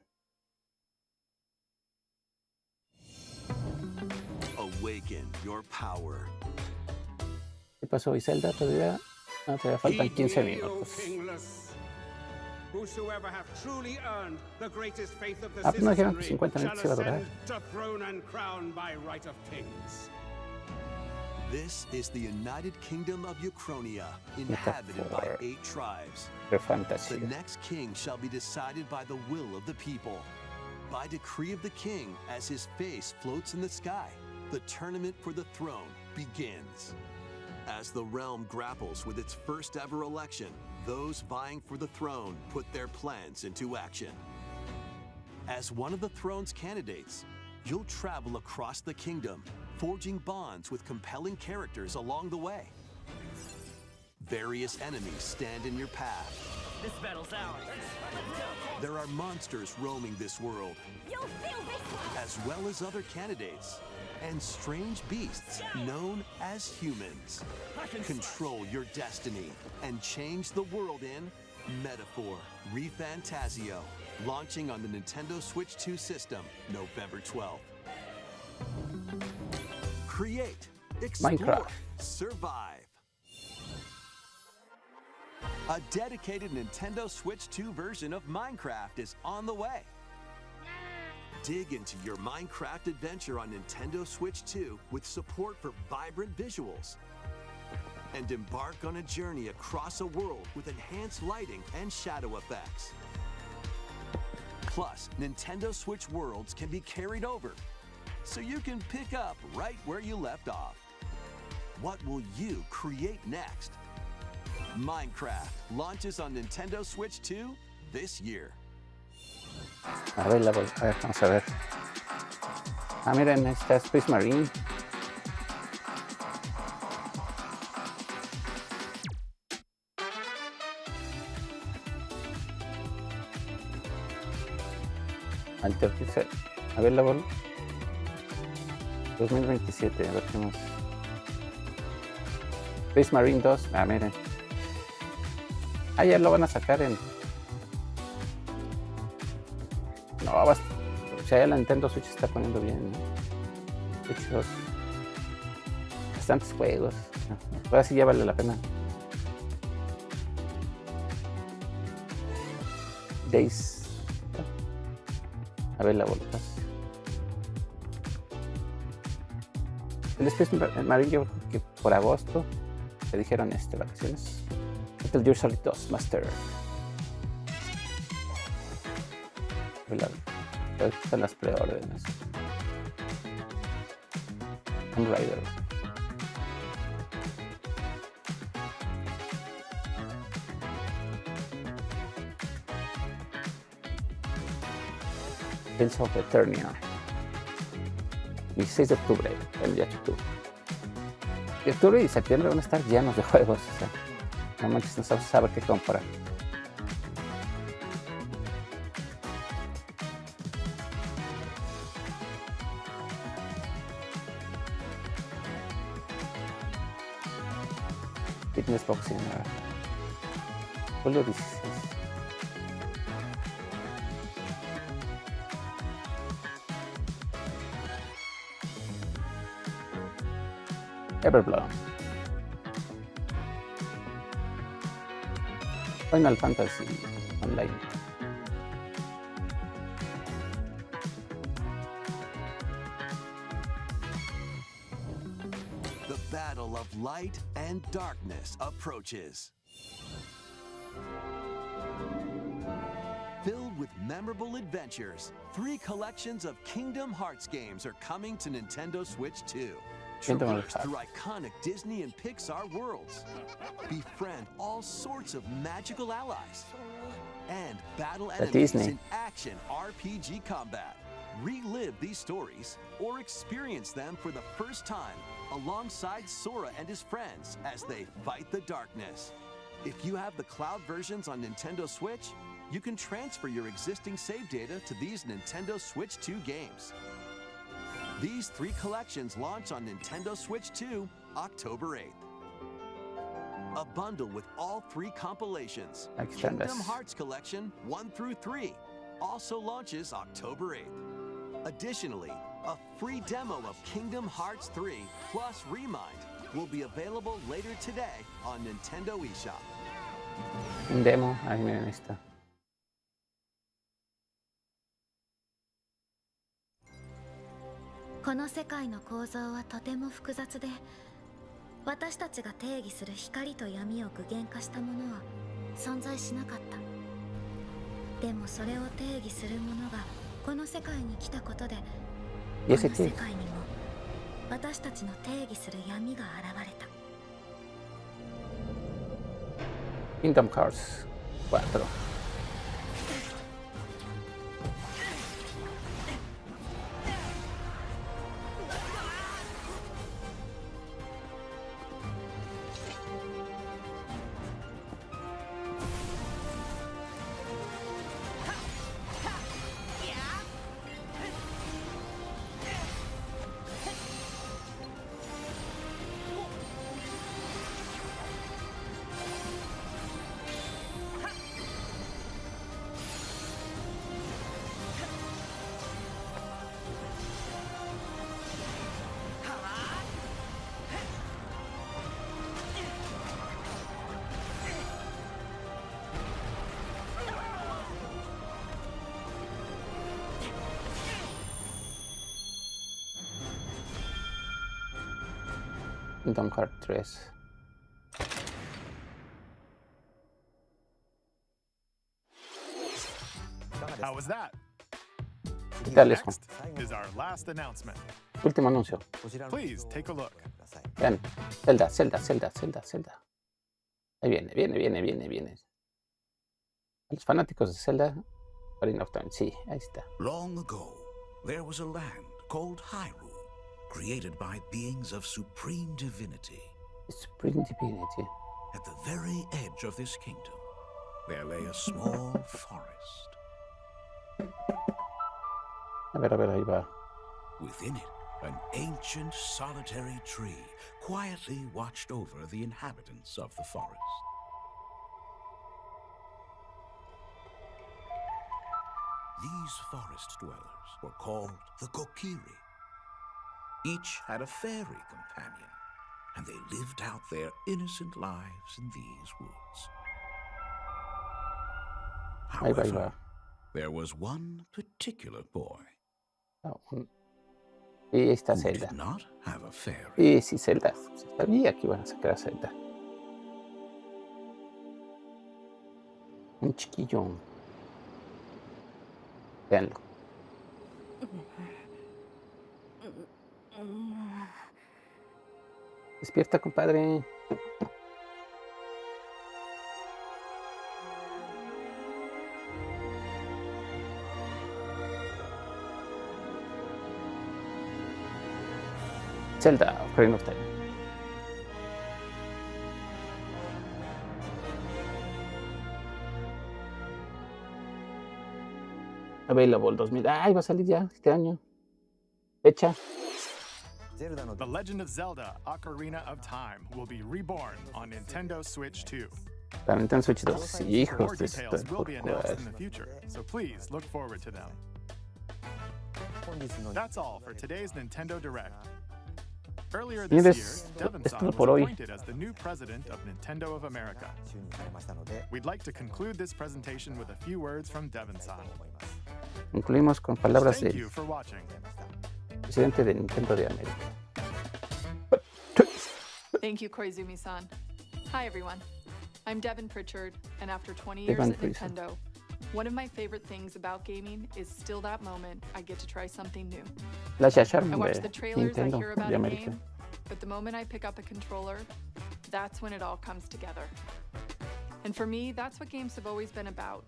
Awaken your power. ¿Qué pasó, Iselda? Todavía faltan 15 minutos. Ah, pues no dijeron que 50 minutos iba a durar. This is the United Kingdom of Uchronia, inhabited by 8 tribes. The next king shall be decided by the will of the people. By decree of the king, as his face floats in the sky, the tournament for the throne begins. As the realm grapples with its first ever election, those vying for the throne put their plans into action. As one of the throne's candidates, you'll travel across the kingdom, forging bonds with compelling characters along the way. Various enemies stand in your path. This battle's ours. There are monsters roaming this world, You'll feel this one. as well as other candidates, and strange beasts known as humans. Control your destiny and change the world in Metaphor ReFantasio, launching on the Nintendo Switch 2 system November 12th. Create, explore, Minecraft. survive. A dedicated Nintendo Switch 2 version of Minecraft is on the way. Dig into your Minecraft adventure on Nintendo Switch 2 with support for vibrant visuals. And embark on a journey across a world with enhanced lighting and shadow effects. Plus, Nintendo Switch worlds can be carried over, so you can pick up right where you left off. What will you create next? Minecraft launches on Nintendo Switch 2 this year. A ver, vamos a ver. Ah, miren, está Space Marine. A ver la bola. 2027, a ver qué más. Space Marine 2, ah, miren. Ah, ya lo van a sacar en... No, o sea, ya la Nintendo Switch está poniendo bien, ¿no? De hecho, bastantes juegos. Ahora sí ya vale la pena. Days. A ver la bolita. El Space Marine yo creo que por agosto te dijeron vacaciones. Metal Gear Solid 2 Master. Están las preórdenes. Tomb Raider. Tales of Eternia. 16 de octubre, el día de octubre. Y octubre y septiembre van a estar llenos de juegos. O sea, no manches, no sabes qué comprar. Fitness Boxing. Julio 16. Everblood. Final Fantasy Online. The battle of light and darkness approaches. Filled with memorable adventures, 3 collections of Kingdom Hearts games are coming to Nintendo Switch 2. Traverse through iconic Disney and Pixar worlds. Befriend all sorts of magical allies. And battle enemies in action RPG combat. relive these stories or experience them for the first time alongside Sora and his friends as they fight the darkness. If you have the cloud versions on Nintendo Switch, you can transfer your existing save data to these Nintendo Switch 2 games. These 3 collections launch on Nintendo Switch 2 October 8th. A bundle with all 3 compilations, Kingdom Hearts Collection 1 through 3, also launches October 8th. Additionally, a free demo of Kingdom Hearts 3 plus Remind will be available later today on Nintendo eShop. Un demo, ahí miren esta. この世界の構造はとても複雑で、私たちが定義する光と闇を具現化したものは存在しなかった。でもそれを定義するものがこの世界に来たことで、この世界にも私たちの定義する闇が現れた。Kingdom Hearts 4. Kingdom Hearts 3. How was that? ¿Qué tal eso? Next is our last announcement. Último anuncio. Please take a look. Vean, Zelda, Zelda, Zelda, Zelda, Zelda. Ahí viene. Los fanáticos de Zelda, Ocarina of Time, sí, ahí está. Long ago, there was a land called Hyrule, created by beings of supreme divinity. Supreme divinity. At the very edge of this kingdom, there lay a small forest. A ver, ahí va. Within it, an ancient solitary tree quietly watched over the inhabitants of the forest. These forest dwellers were called the Kokiri. Each had a fairy companion, and they lived out their innocent lives in these woods. However, there was one particular boy Y está who Zelda. did not have a fairy. Y sí, Zelda. Sabía que iban a sacar a Zelda. Un chiquillón. Veanlo. Despierta, compadre. Zelda, Ocarina of Time. Available 2000. ¡Ay, va a salir ya este año! Fecha. The Legend of Zelda: Ocarina of Time will be reborn on Nintendo Switch 2. Para Nintendo Switch 2. Sí, More hijos de details esto. will be announced in the future, so please look forward to them. That's all for today's Nintendo Direct. Earlier this Señores, year, es Devon-san todo was por hoy. appointed as the new president of Nintendo of America. We'd like to conclude this presentation with a few words from Devon-san. Concluimos con palabras Thank del you for watching. presidente de Nintendo de América. Thank you, Koizumi-san. Hi, everyone. I'm Devin Pritchard, and after 20 years at Nintendo, one of my favorite things about gaming is still that moment I get to try something new. La I Charm watch de the trailers, I Nintendo hear about de a América. game, but the moment I pick up a controller, that's when it all comes together. And for me, that's what games have always been about.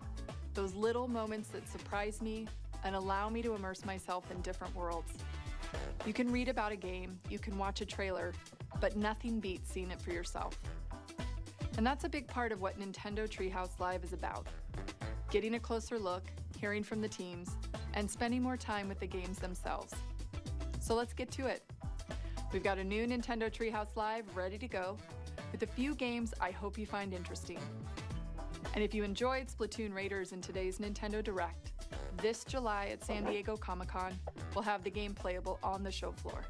Those little moments that surprise me, and allow me to immerse myself in different worlds. You can read about a game, you can watch a trailer, but nothing beats seeing it for yourself. And that's a big part of what Nintendo Treehouse Live is about. Getting a closer look, hearing from the teams, and spending more time with the games themselves. So let's get to it. We've got a new Nintendo Treehouse Live ready to go, with a few games I hope you find interesting. And if you enjoyed Splatoon Raiders in today's Nintendo Direct, this July at San Diego Comic-Con, we'll have the game playable on the show floor.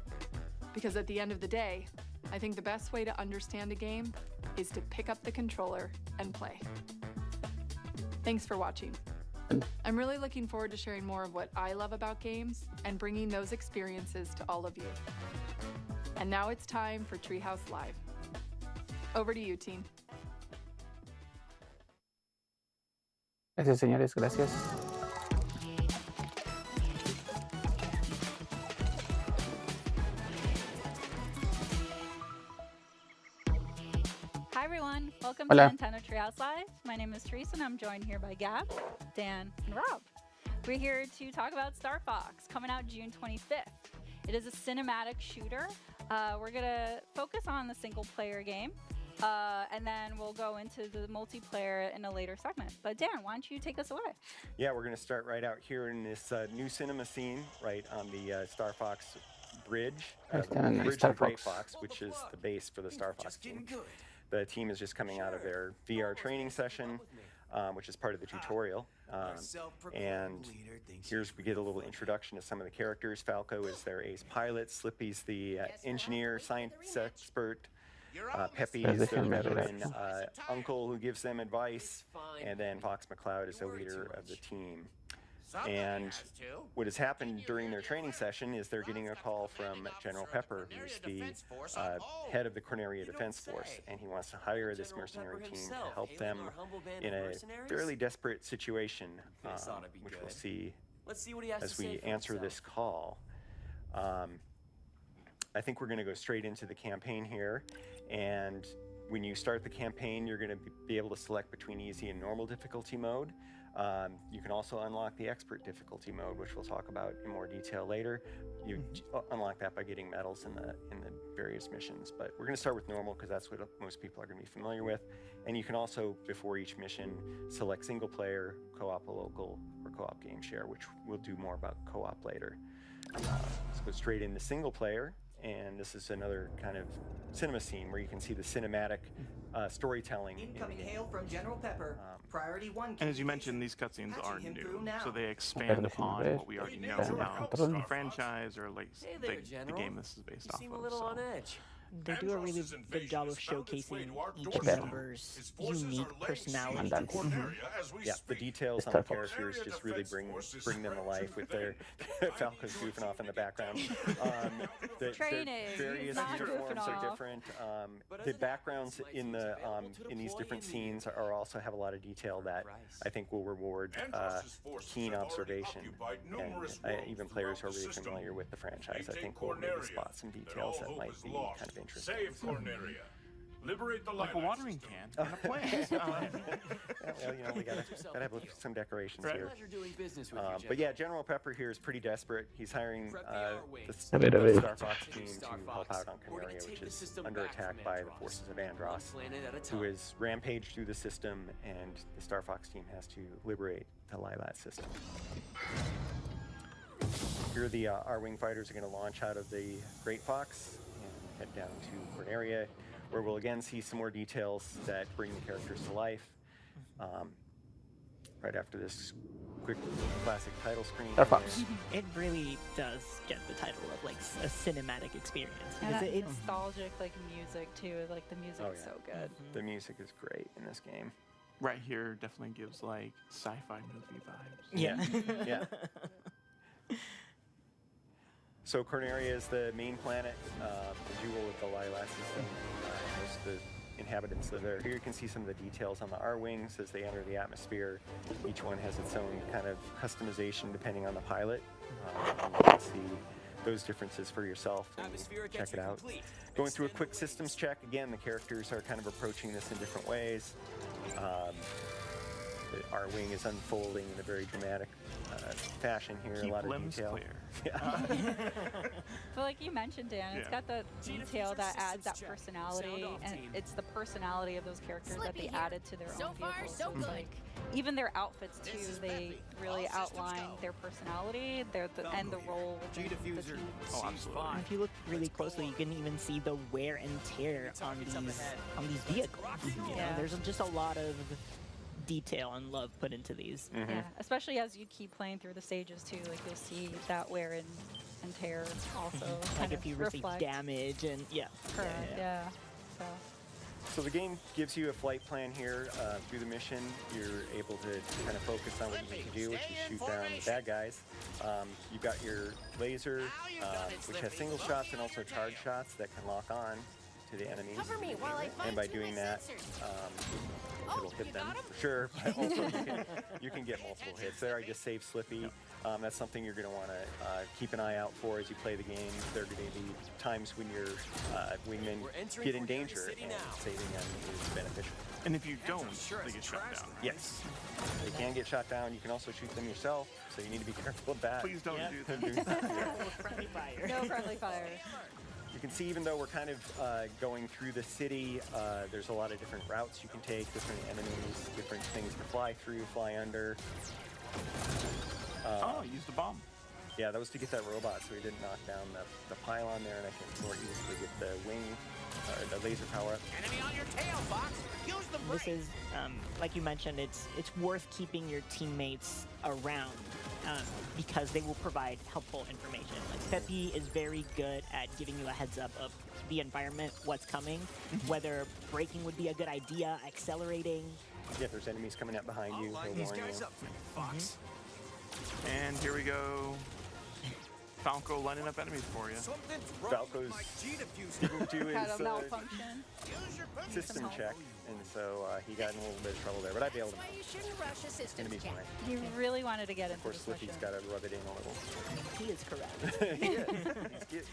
Because at the end of the day, I think the best way to understand a game is to pick up the controller and play. Thanks for watching. I'm really looking forward to sharing more of what I love about games and bringing those experiences to all of you. And now it's time for Treehouse Live. Over to you, team. Gracias, señores, gracias. Hi everyone, welcome Hola. to Nintendo Treehouse Live. My name is Teresa and I'm joined here by Gab, Dan, and Rob. We're here to talk about Star Fox, coming out June 25th. It is a cinematic shooter. We're gonna focus on the single player game, and then we'll go into the multiplayer in a later segment. But Dan, why don't you take us away? Yeah, we're gonna start right out here in this new cinema scene, right on the Star Fox bridge, the bridge of Great Fox, which is the base for the Star Fox team. The team is just coming out of their VR training session, which is part of the tutorial. And here's we get a little introduction to some of the characters. Falco is their ace pilot, Slippy's the engineer, science expert, Peppy is their veteran uncle who gives them advice, and then Fox McCloud is the leader of the team. And what has happened during their training session is they're getting a call from General Pepper, who's the head of the Corneria Defense Force, and he wants to hire this mercenary team to help them in a fairly desperate situation, which we'll see as we answer this call. I think we're going to go straight into the campaign here, and when you start the campaign, you're going to be able to select between easy and normal difficulty mode. You can also unlock the expert difficulty mode, which we'll talk about in more detail later. You unlock that by getting medals in the various missions. But we're going to start with normal because that's what most people are going to be familiar with. And you can also, before each mission, select single player, co-op local, or co-op game share, which we'll do more about co-op later. Let's go straight into single player. And this is another kind of cinema scene where you can see the cinematic storytelling. Incoming hail from General Pepper. Priority 1. And as you mentioned, these cutscenes are new, so they expand upon what we already know about the franchise, or like the game this is based off of. A little on edge. They do a really good job of showcasing each member's unique personality. Yeah, the details on the characters just really bring them to life with their Falco's goofing off in the background. The various uniforms are different. The backgrounns in these different scenes are also have a lot of detail that I think will reward keen observation, and even players who are really familiar with the franchise, I think will maybe spot some details that might be kind of interesting. Save Corneria. Liberate the like a watering can and a plant. Well, you know, we gotta have some decorations here. But yeah, General Pepper here is pretty desperate. He's hiring the Star Fox team to help out on Corneria, which is under attack by the forces of Andross, who is rampaged through the system, and the Star Fox team has to liberate the Lylat system. Here the R-Wing fighters are going to launch out of the Great Fox and head down to Corneria, where we'll again see some more details that bring the characters to life. Right after this quick classic title screen. It really does get the title of like a cinematic experience. And that nostalgic like music too, like the music is so good. The music is great in this game. Right here definitely gives like sci-fi movie vibes. Yeah. Yeah. So Corneria is the main planet, the jewel of the Lylat system. Most of the inhabitants live there. Here you can see some of the details on the R-Wings as they enter the atmosphere. Each one has its own kind of customization depending on the pilot. You can see those differences for yourself and check it out. Going through a quick systems check, again, the characters are kind of approaching this in different ways. our wing is unfolding in a very dramatic fashion here. Keep a lot of limbs detail. Clear. Yeah. But like you mentioned, Dan, it's got that detail that adds that personality, and it's the personality of those characters that they added to their own vehicles. So it's like, even their outfits too, they really outline their personality, and the role within the team. Oh, absolutely. And if you look really closely, you can even see the wear and tear on these vehicles. You know, there's just a lot of detail and love put into these. Yeah, especially as you keep playing through the stages too, like you'll see that wear and tear also. Like if you receive damage and Correct. Yeah. So the game gives you a flight plan here. Through the mission, you're able to kind of focus on what you need to do, which is shoot down the bad guys. You've got your laser, which has single shots and also charge shots that can lock on to the enemies. And by doing that, it'll hit them for sure, but also you can get multiple hits. There I just saved Slippy. That's something you're going to want to keep an eye out for as you play the game. There are going to be times when your wingmen get in danger, and saving them is beneficial. And if you don't, they get shot down. Right? Yes, they can get shot down. You can also shoot them yourself, so you need to be careful of that. Please don't do that. No friendly fire. No friendly fire. You can see, even though we're kind of going through the city, there's a lot of different routes you can take, different enemies, different things to fly through, fly under. Oh, you used a bomb. Yeah, that was to get that robot, so we didn't knock down the pylon there, and I can more easily get the wing, the laser power up. Enemy on your tail, Fox! Use the brake! This is, like you mentioned, it's worth keeping your teammates around because they will provide helpful information. Like Peppy is very good at giving you a heads up of the environment, what's coming, whether braking would be a good idea, accelerating. Yeah, if there's enemies coming up behind you, he'll these warn guys you. up, Fox. And here we go. Falco lining up enemies for you. Falco's didn't do Had a his malfunction. system check, and so he got in a little bit of trouble there, but I bailed him out. It's gonna be fine. He really wanted to get Of into course, this Slippy's mission. got to rub it in a little. He is correct. He is.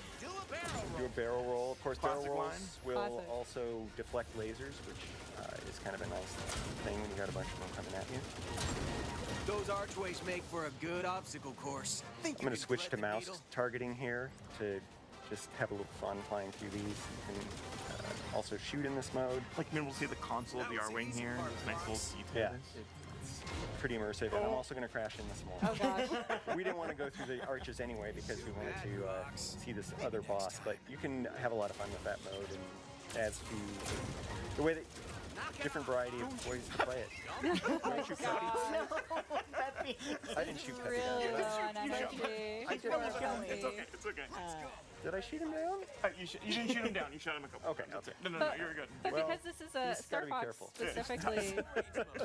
Do a barrel roll. Of course, Classic barrel rolls line. will Classic. also deflect lasers, which is kind of a nice thing when you got a bunch of them coming at you. Those archways make for a good obstacle course. I'm going to switch to mouse targeting here to just have a little fun flying through these. You can also shoot in this mode. Like, we'll see the console of the R-Wing here. This nice little detail. Yeah, it's pretty immersive, and I'm also going to crash in this mall. Oh gosh. We didn't want to go through the arches anyway because we wanted to see this other boss, but you can have a lot of fun with that mode, and adds to the way that different variety of ways to play it. Did I shoot Peppy? I didn't shoot Peppy down, Really did low I? on energy. It's okay. It's okay. Did I shoot him down? You didn't shoot him down. You shot him a couple. Okay, times. okay. No, But- you're good. But Well, because this is a just Star gotta be Fox careful. specifically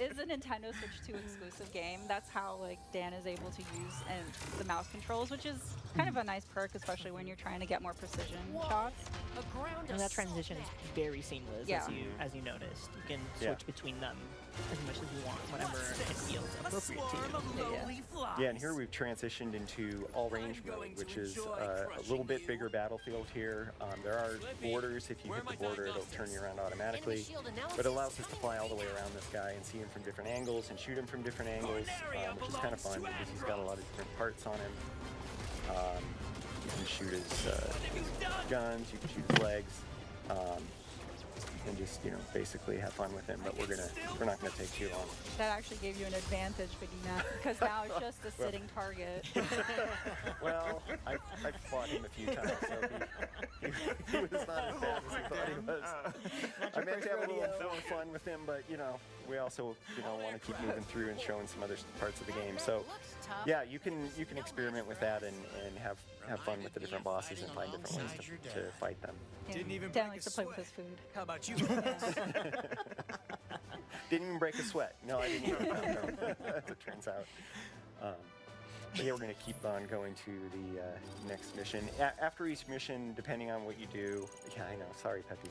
is a Nintendo Switch 2 exclusive game, that's how like Dan is able to use the mouse controls, which is kind of a nice perk, especially when you're trying to get more precision shots. And that transition is very seamless, Yeah. as you noticed. You can switch between them as much as you want, whenever it feels appropriate to you. Yeah, and here we've transitioned into all-range mode, which is a little bit bigger battlefield here. There are borders. If you hit the border, it'll turn you around automatically. But it allows us to fly all the way around this guy and see him from different angles and shoot him from different angles, which is kind of fun because he's got a lot of different parts on him. You can shoot his guns, you can shoot his legs, and just, you know, basically have fun with him. But we're not gonna take too long. That actually gave you an advantage, because now it's just a sitting target. Well, I've fought him a few times, so he was not as bad as he thought he was. I meant to have a little fun with him, but you know, we also want to keep moving through and showing some other parts of the game. So yeah, you can experiment with that and have fun with the different bosses and find different ways to fight them. Yeah. Dan likes to play with his food. How about you? Didn't even break a sweat. No, I didn't even as it turns out. But yeah, we're going to keep on going to the next mission. After each mission, depending on what you do, yeah, I know, sorry, Peppy.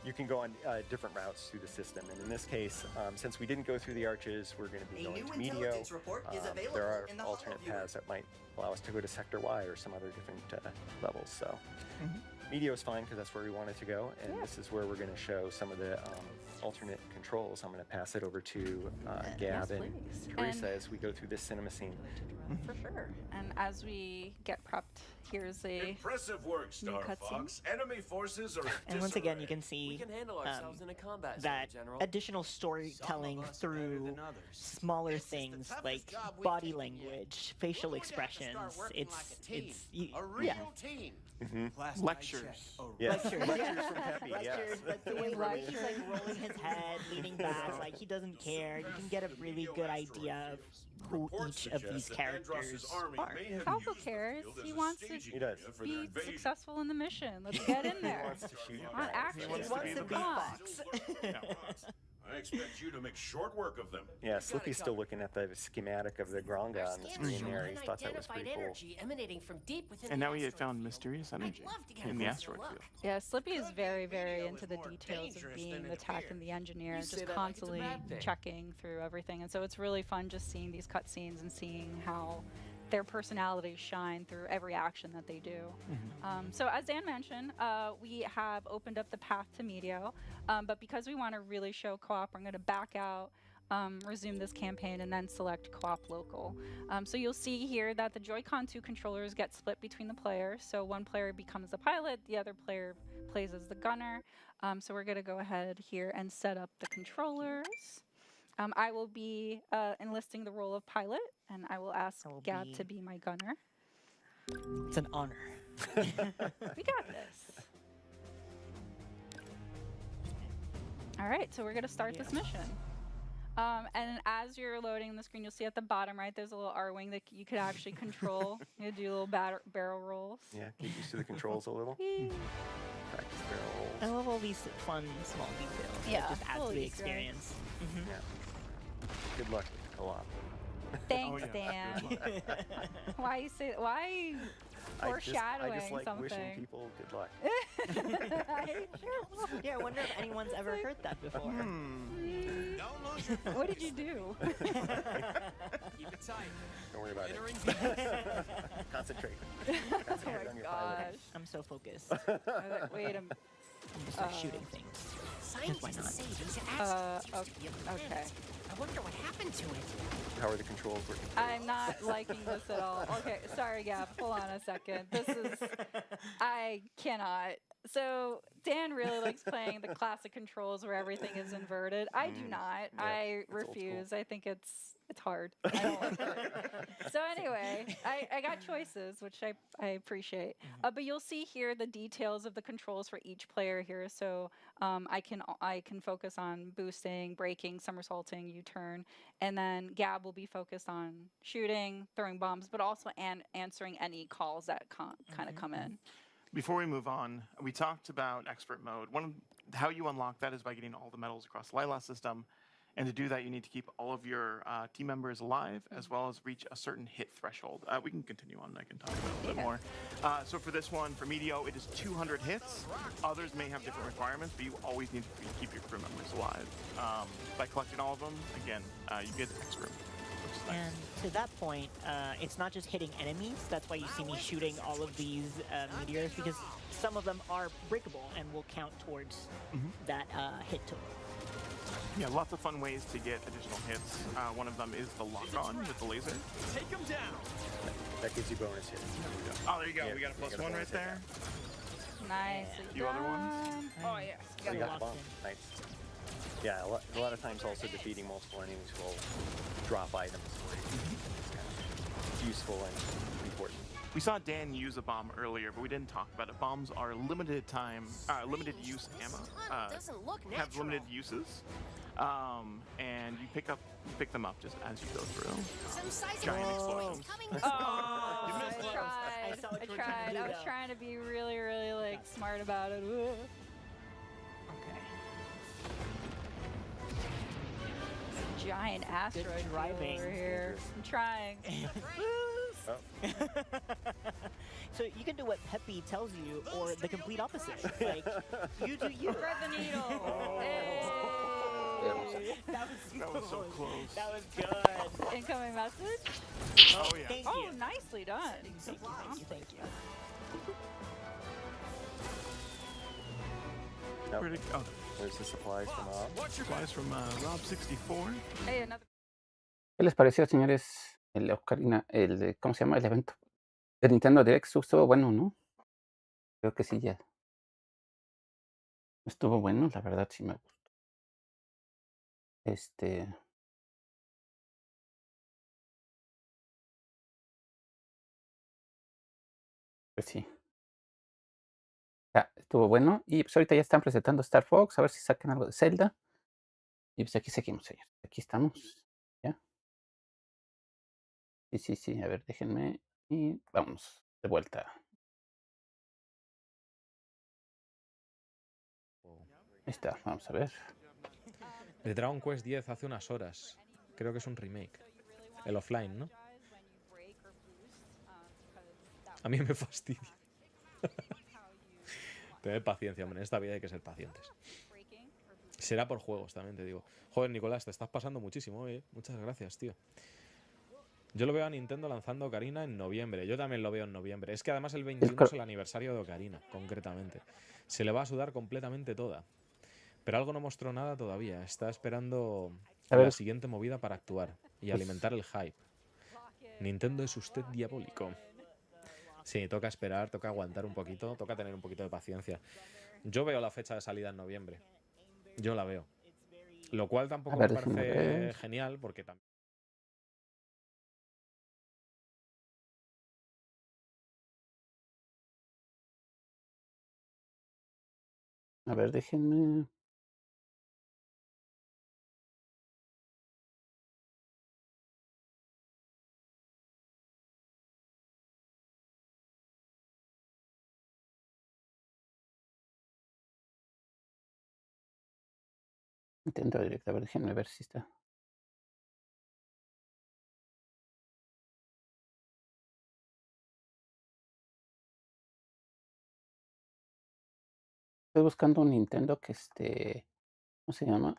You can go on different routes through the system. And in this case, since we didn't go through the arches, we're going to be going to Medio. There are alternate paths that might allow us to go to Sector Y or some other different levels. So Medio is fine because that's where we want it to go, and this is where we're going to show some of the alternate controls. I'm going to pass it over to Gab and Teresa as we go through this cinema scene. For sure. And as we get prepped, here's a impressive work, Star Fox. Enemy forces are. And once again, you can see We can handle ourselves in a combat that zone, General. additional storytelling through smaller things like body language, facial expressions. It's a real team. Lectures. Lectures from Peppy. Lectures, like the way he's like rolling his head, leaning back, like he doesn't care. You can get a really good idea of who each of these characters are. Falco cares. He wants to be successful in the mission. Let's get in there. He wants to shoot. On action. He wants to be Fox. I expect you to make short work of them. Yeah, Slippy's still looking at the schematic of the Gronga on the screen there. He thought that was pretty cool. Emanating from deep within And now he had found mysterious energy in the asteroid field. Yeah, Slippy is very, very into the details of being the tech and the engineer, just constantly checking through everything. And so it's really fun just seeing these cutscenes and seeing how their personalities shine through every action that they do. So as Dan mentioned, we have opened up the path to Medio, but because we want to really show co-op, I'm going to back out, resume this campaign, and then select co-op local. So you'll see here that the Joy-Con 2 controllers get split between the players. So one player becomes the pilot, the other player plays as the gunner. So we're going to go ahead here and set up the controllers. I will be enlisting the role of pilot, and I will ask Gab to be my gunner. It's an honor. We got this. All right, so we're going to start this mission. And as you're loading the screen, you'll see at the bottom right, there's a little R-wing that you could actually control. You do little barrel rolls. Yeah, get used to the controls a little. Practice barrel rolls. I love all these fun small details. Yeah, that just add to the experience. Yeah. Good luck with the co-op. Thanks, Dan. Why you say? Why foreshadowing I just like something? wishing people good luck. Yeah, I wonder if anyone's ever heard that before. What did you do? Keep it tight. Don't worry about it. Concentrate. Concentrate on your pilot. I'm so focused. Wait a minute. I'm just like shooting things. Scientists say these asteroids used to be a planet. Okay. I wonder what happened to it. How are the controls working? I'm not liking this at all. Okay, sorry, Gab. Hold on a second. This is... I cannot. So Dan really likes playing the classic controls where everything is inverted. I do not. Yeah, I refuse. I think it's hard. I don't like it. So anyway, I got choices, which I appreciate. But you'll see here the details of the controls for each player here. So I can focus on boosting, braking, somersaulting, U-turn, and then Gab will be focused on shooting, throwing bombs, but also answering any calls that kind of come in. Before we move on, we talked about expert mode. How you unlock that is by getting all the medals across the Lila system. And to do that, you need to keep all of your team members alive, as well as reach a certain hit threshold. We can continue on, I can talk about it a bit more. So for this one, for Medio, it is 200 hits. Others may have different requirements, but you always need to keep your crew members alive. By collecting all of them, again, you get expert. Nice. And to that point, it's not just hitting enemies. That's why you see me shooting all of these meteors, because some of them are breakable and will count towards that hit total. Yeah, lots of fun ways to get additional hits. One of them is the lock-on with the laser. Take them down. That gives you bonus hits. Oh, there you go. Yeah, we got a plus one right there. Nice. A few other ones. Oh, yes. You got the bomb. Nice. Yeah, a lot of times also defeating multiple enemies will drop items for you. It's useful and important. We saw Dan use a bomb earlier, but we didn't talk about it. Bombs are limited limited use ammo. Have limited uses, and you pick them up just as you go through. Giant explosions. Oh, I tried. I was trying to be really, really like smart about it. Giant asteroid driving over here. I'm trying. So you can do what Peppy tells you, or the complete opposite. Like, you do you. Thread the needle. That was so close. That was good. Incoming message? Oh, yeah. Thank Oh, you. nicely done. Thank you. Where'd it go? There's the supplies from Rob. Supplies from Rob64. Hey, another. ¿Qué les pareció, señores? El Ocarina, ¿cómo se llama? El evento de Nintendo Direct estuvo bueno, ¿no? Creo que sí, ya. Estuvo bueno, la verdad sí me gustó. Pues sí. Estuvo bueno. Y pues ahorita ya están presentando Star Fox, a ver si sacan algo de Zelda. Y pues aquí seguimos, señores. Aquí estamos. ¿Ya? Sí. A ver, déjenme. Y vamos de vuelta. Ahí está, vamos a ver. De Dragon Quest 10 hace unas horas. Creo que es un remake. El offline, ¿no? A mí me fastidia. Tened paciencia, hombre. En esta vida hay que ser pacientes. Será por juegos, también te digo. Joder, Nicolás, te estás pasando muchísimo hoy, ¿eh? Muchas gracias, tío. Yo lo veo a Nintendo lanzando Ocarina en noviembre. Yo también lo veo en noviembre. Es que además el 21 es el aniversario de Ocarina, concretamente. Se le va a sudar completamente toda. Pero algo no mostró nada todavía. Está esperando la siguiente movida para actuar y alimentar el hype. Nintendo es usted diabólico. Sí, toca esperar, toca aguantar un poquito, toca tener un poquito de paciencia. Yo veo la fecha de salida en noviembre. Yo la veo. Lo cual tampoco me parece genial porque también... A ver, déjenme. Nintendo Direct, a ver, déjenme ver si está. Estoy buscando un Nintendo que ¿cómo se llama?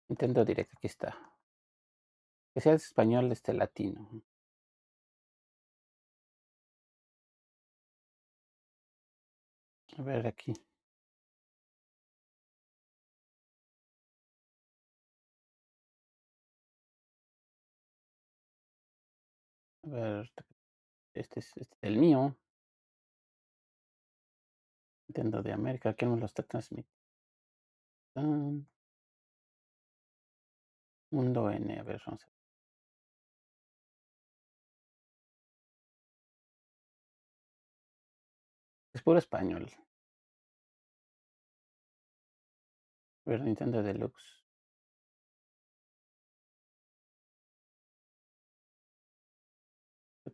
Nintendo Direct, aquí está. Que sea español, latino. A ver aquí. A ver, este es el mío. Nintendo de América, ¿quién me lo está transmitiendo? Mundo N, a ver, vamos a ver. Es puro español. A ver, Nintendo Deluxe.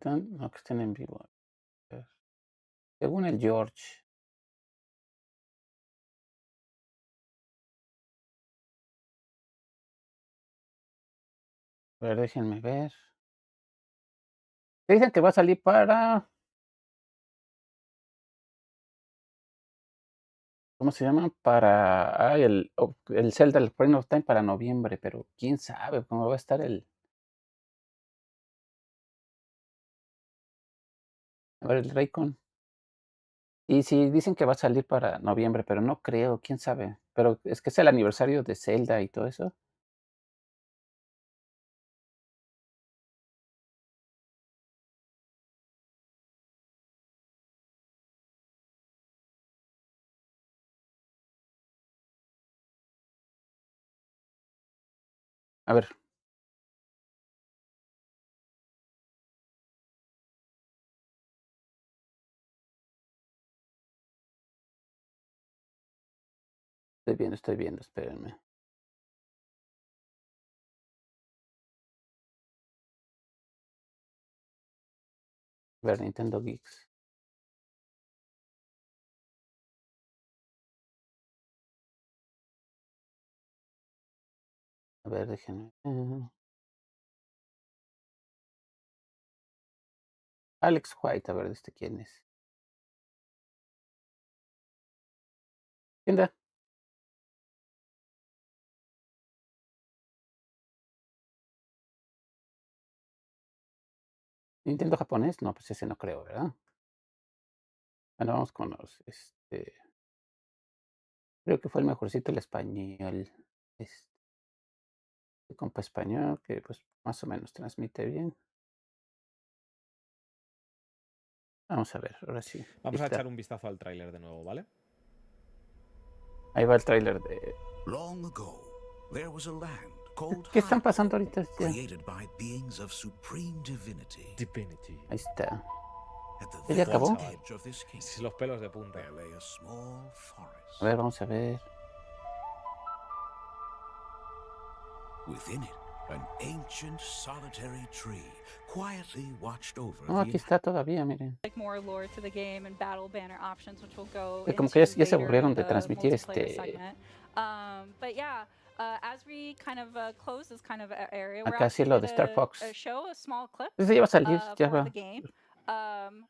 No, que estén en vivo. A ver. Según el George. A ver, déjenme ver. Dicen que va a salir para... ¿Cómo se llama? Para el Zelda, el Ocarina of Time para noviembre, pero quién sabe cómo va a estar el... A ver, el Raycon. Y sí, dicen que va a salir para noviembre, pero no creo, quién sabe. Pero es que es el aniversario de Zelda y todo eso. A ver. Estoy viendo, espérenme. A ver, Nintendo Geeks. A ver, déjenme. Alex White, a ver, quién es. ¿Quién da? ¿Nintendo japonés? No, pues ese no creo, ¿verdad? Bueno, vamos con los... Creo que fue el mejorcito el español. Compa español, que pues más o menos transmite bien. Vamos a ver, ahora sí. Vamos a echar un vistazo al tráiler de nuevo, ¿vale? Ahí va el tráiler de... Long ago, there was a land called ¿Qué están pasando ahorita? created by beings of supreme divinity. Ahí está. At the ¿Ya very acabó? edge of this kingdom, Los pelos de punta. there lay a small forest. A ver, vamos a ver. Within it, an ancient solitary tree quietly watched over No, the aquí está todavía, miren. Like more lore to the game and battle banner options, which will go Como que ya se into aburrieron de later, transmitir multiplayer segment. But yeah, as we kind of close this kind of area, we're Acá sí actually lo de Star gonna Fox. show a small clip Ese ya va a salir, ya for va. the game.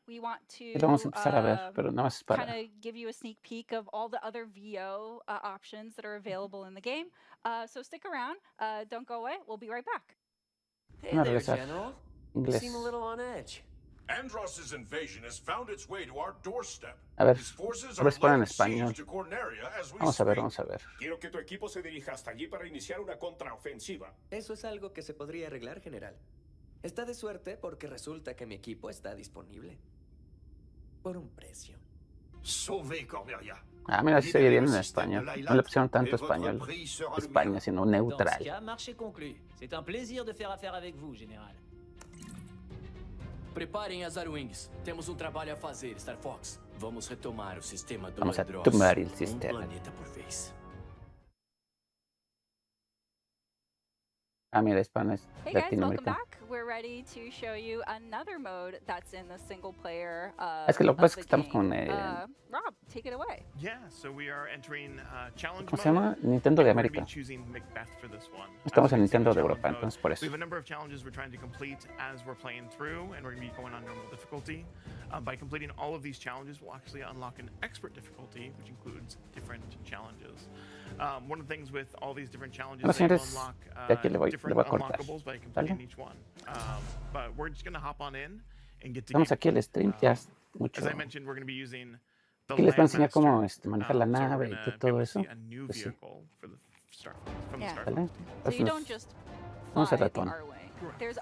We want to Y lo vamos a empezar a ver, pero nada más es para... kind of give you a sneak peek of all the other VO options that are available in the game. So stick around, don't go away. We'll be right back. Hey No, there, regresar. General. You Inglés. seem a little on edge. Andross's invasion has found its way to our doorstep. A ver, His forces a ver are si ponen en laying siege español. to Corneria as we Vamos a ver, speak. vamos a ver. Quiero que tu equipo se dirija hasta allí para iniciar una contraofensiva. Eso es algo que se podría arreglar, general. Está de suerte porque resulta que mi equipo está disponible. Por un precio. Sauver Corneria. Ah, mira, sí se oye bien en español. No le pusieron tanto español. España, sino Dans ce neutral. cas, marché conclu. C'est un plaisir de faire affaire avec vous, général. Preparem as Arwings. Temos um trabalho a fazer, Star Fox. Vamos retomar o sistema do Vamos a Andross. tomar el sistema. Planeta por vez. Ah, mira, España es Hey guys, welcome Latinoamérica. back. We're ready to show you another mode that's in the single player Es que lo que pasa es que of the estamos game. con... Rob, take it away. Yeah, so we are entering challenge ¿Cómo se llama? mode. Nintendo de and we're gonna be América. choosing Macbeth for this one. Estamos So en it's in the Nintendo de challenge Europa, mode. entonces por eso. We have a number of challenges we're trying to complete as we're playing through, and we're going to be going on normal difficulty. By completing all of these challenges, we'll actually unlock an expert difficulty, which includes different challenges. One of the things with all these different challenges, Bueno, they will señores, unlock de aquí le voy different a cortar. unlockables by completing ¿Vale? each one. But we're just going to hop on in and get to Vamos game. aquí al stream, ya es mucho. As I mentioned, we're going to be using the Aquí les voy a enseñar Landmaster. cómo manejar la So we're nave y gonna be todo able to eso. see a new Pues sí. vehicle for the Star from the Yeah. Star ¿Vale? So Pues you nos don't just vamos fly al the ratón. our way. There's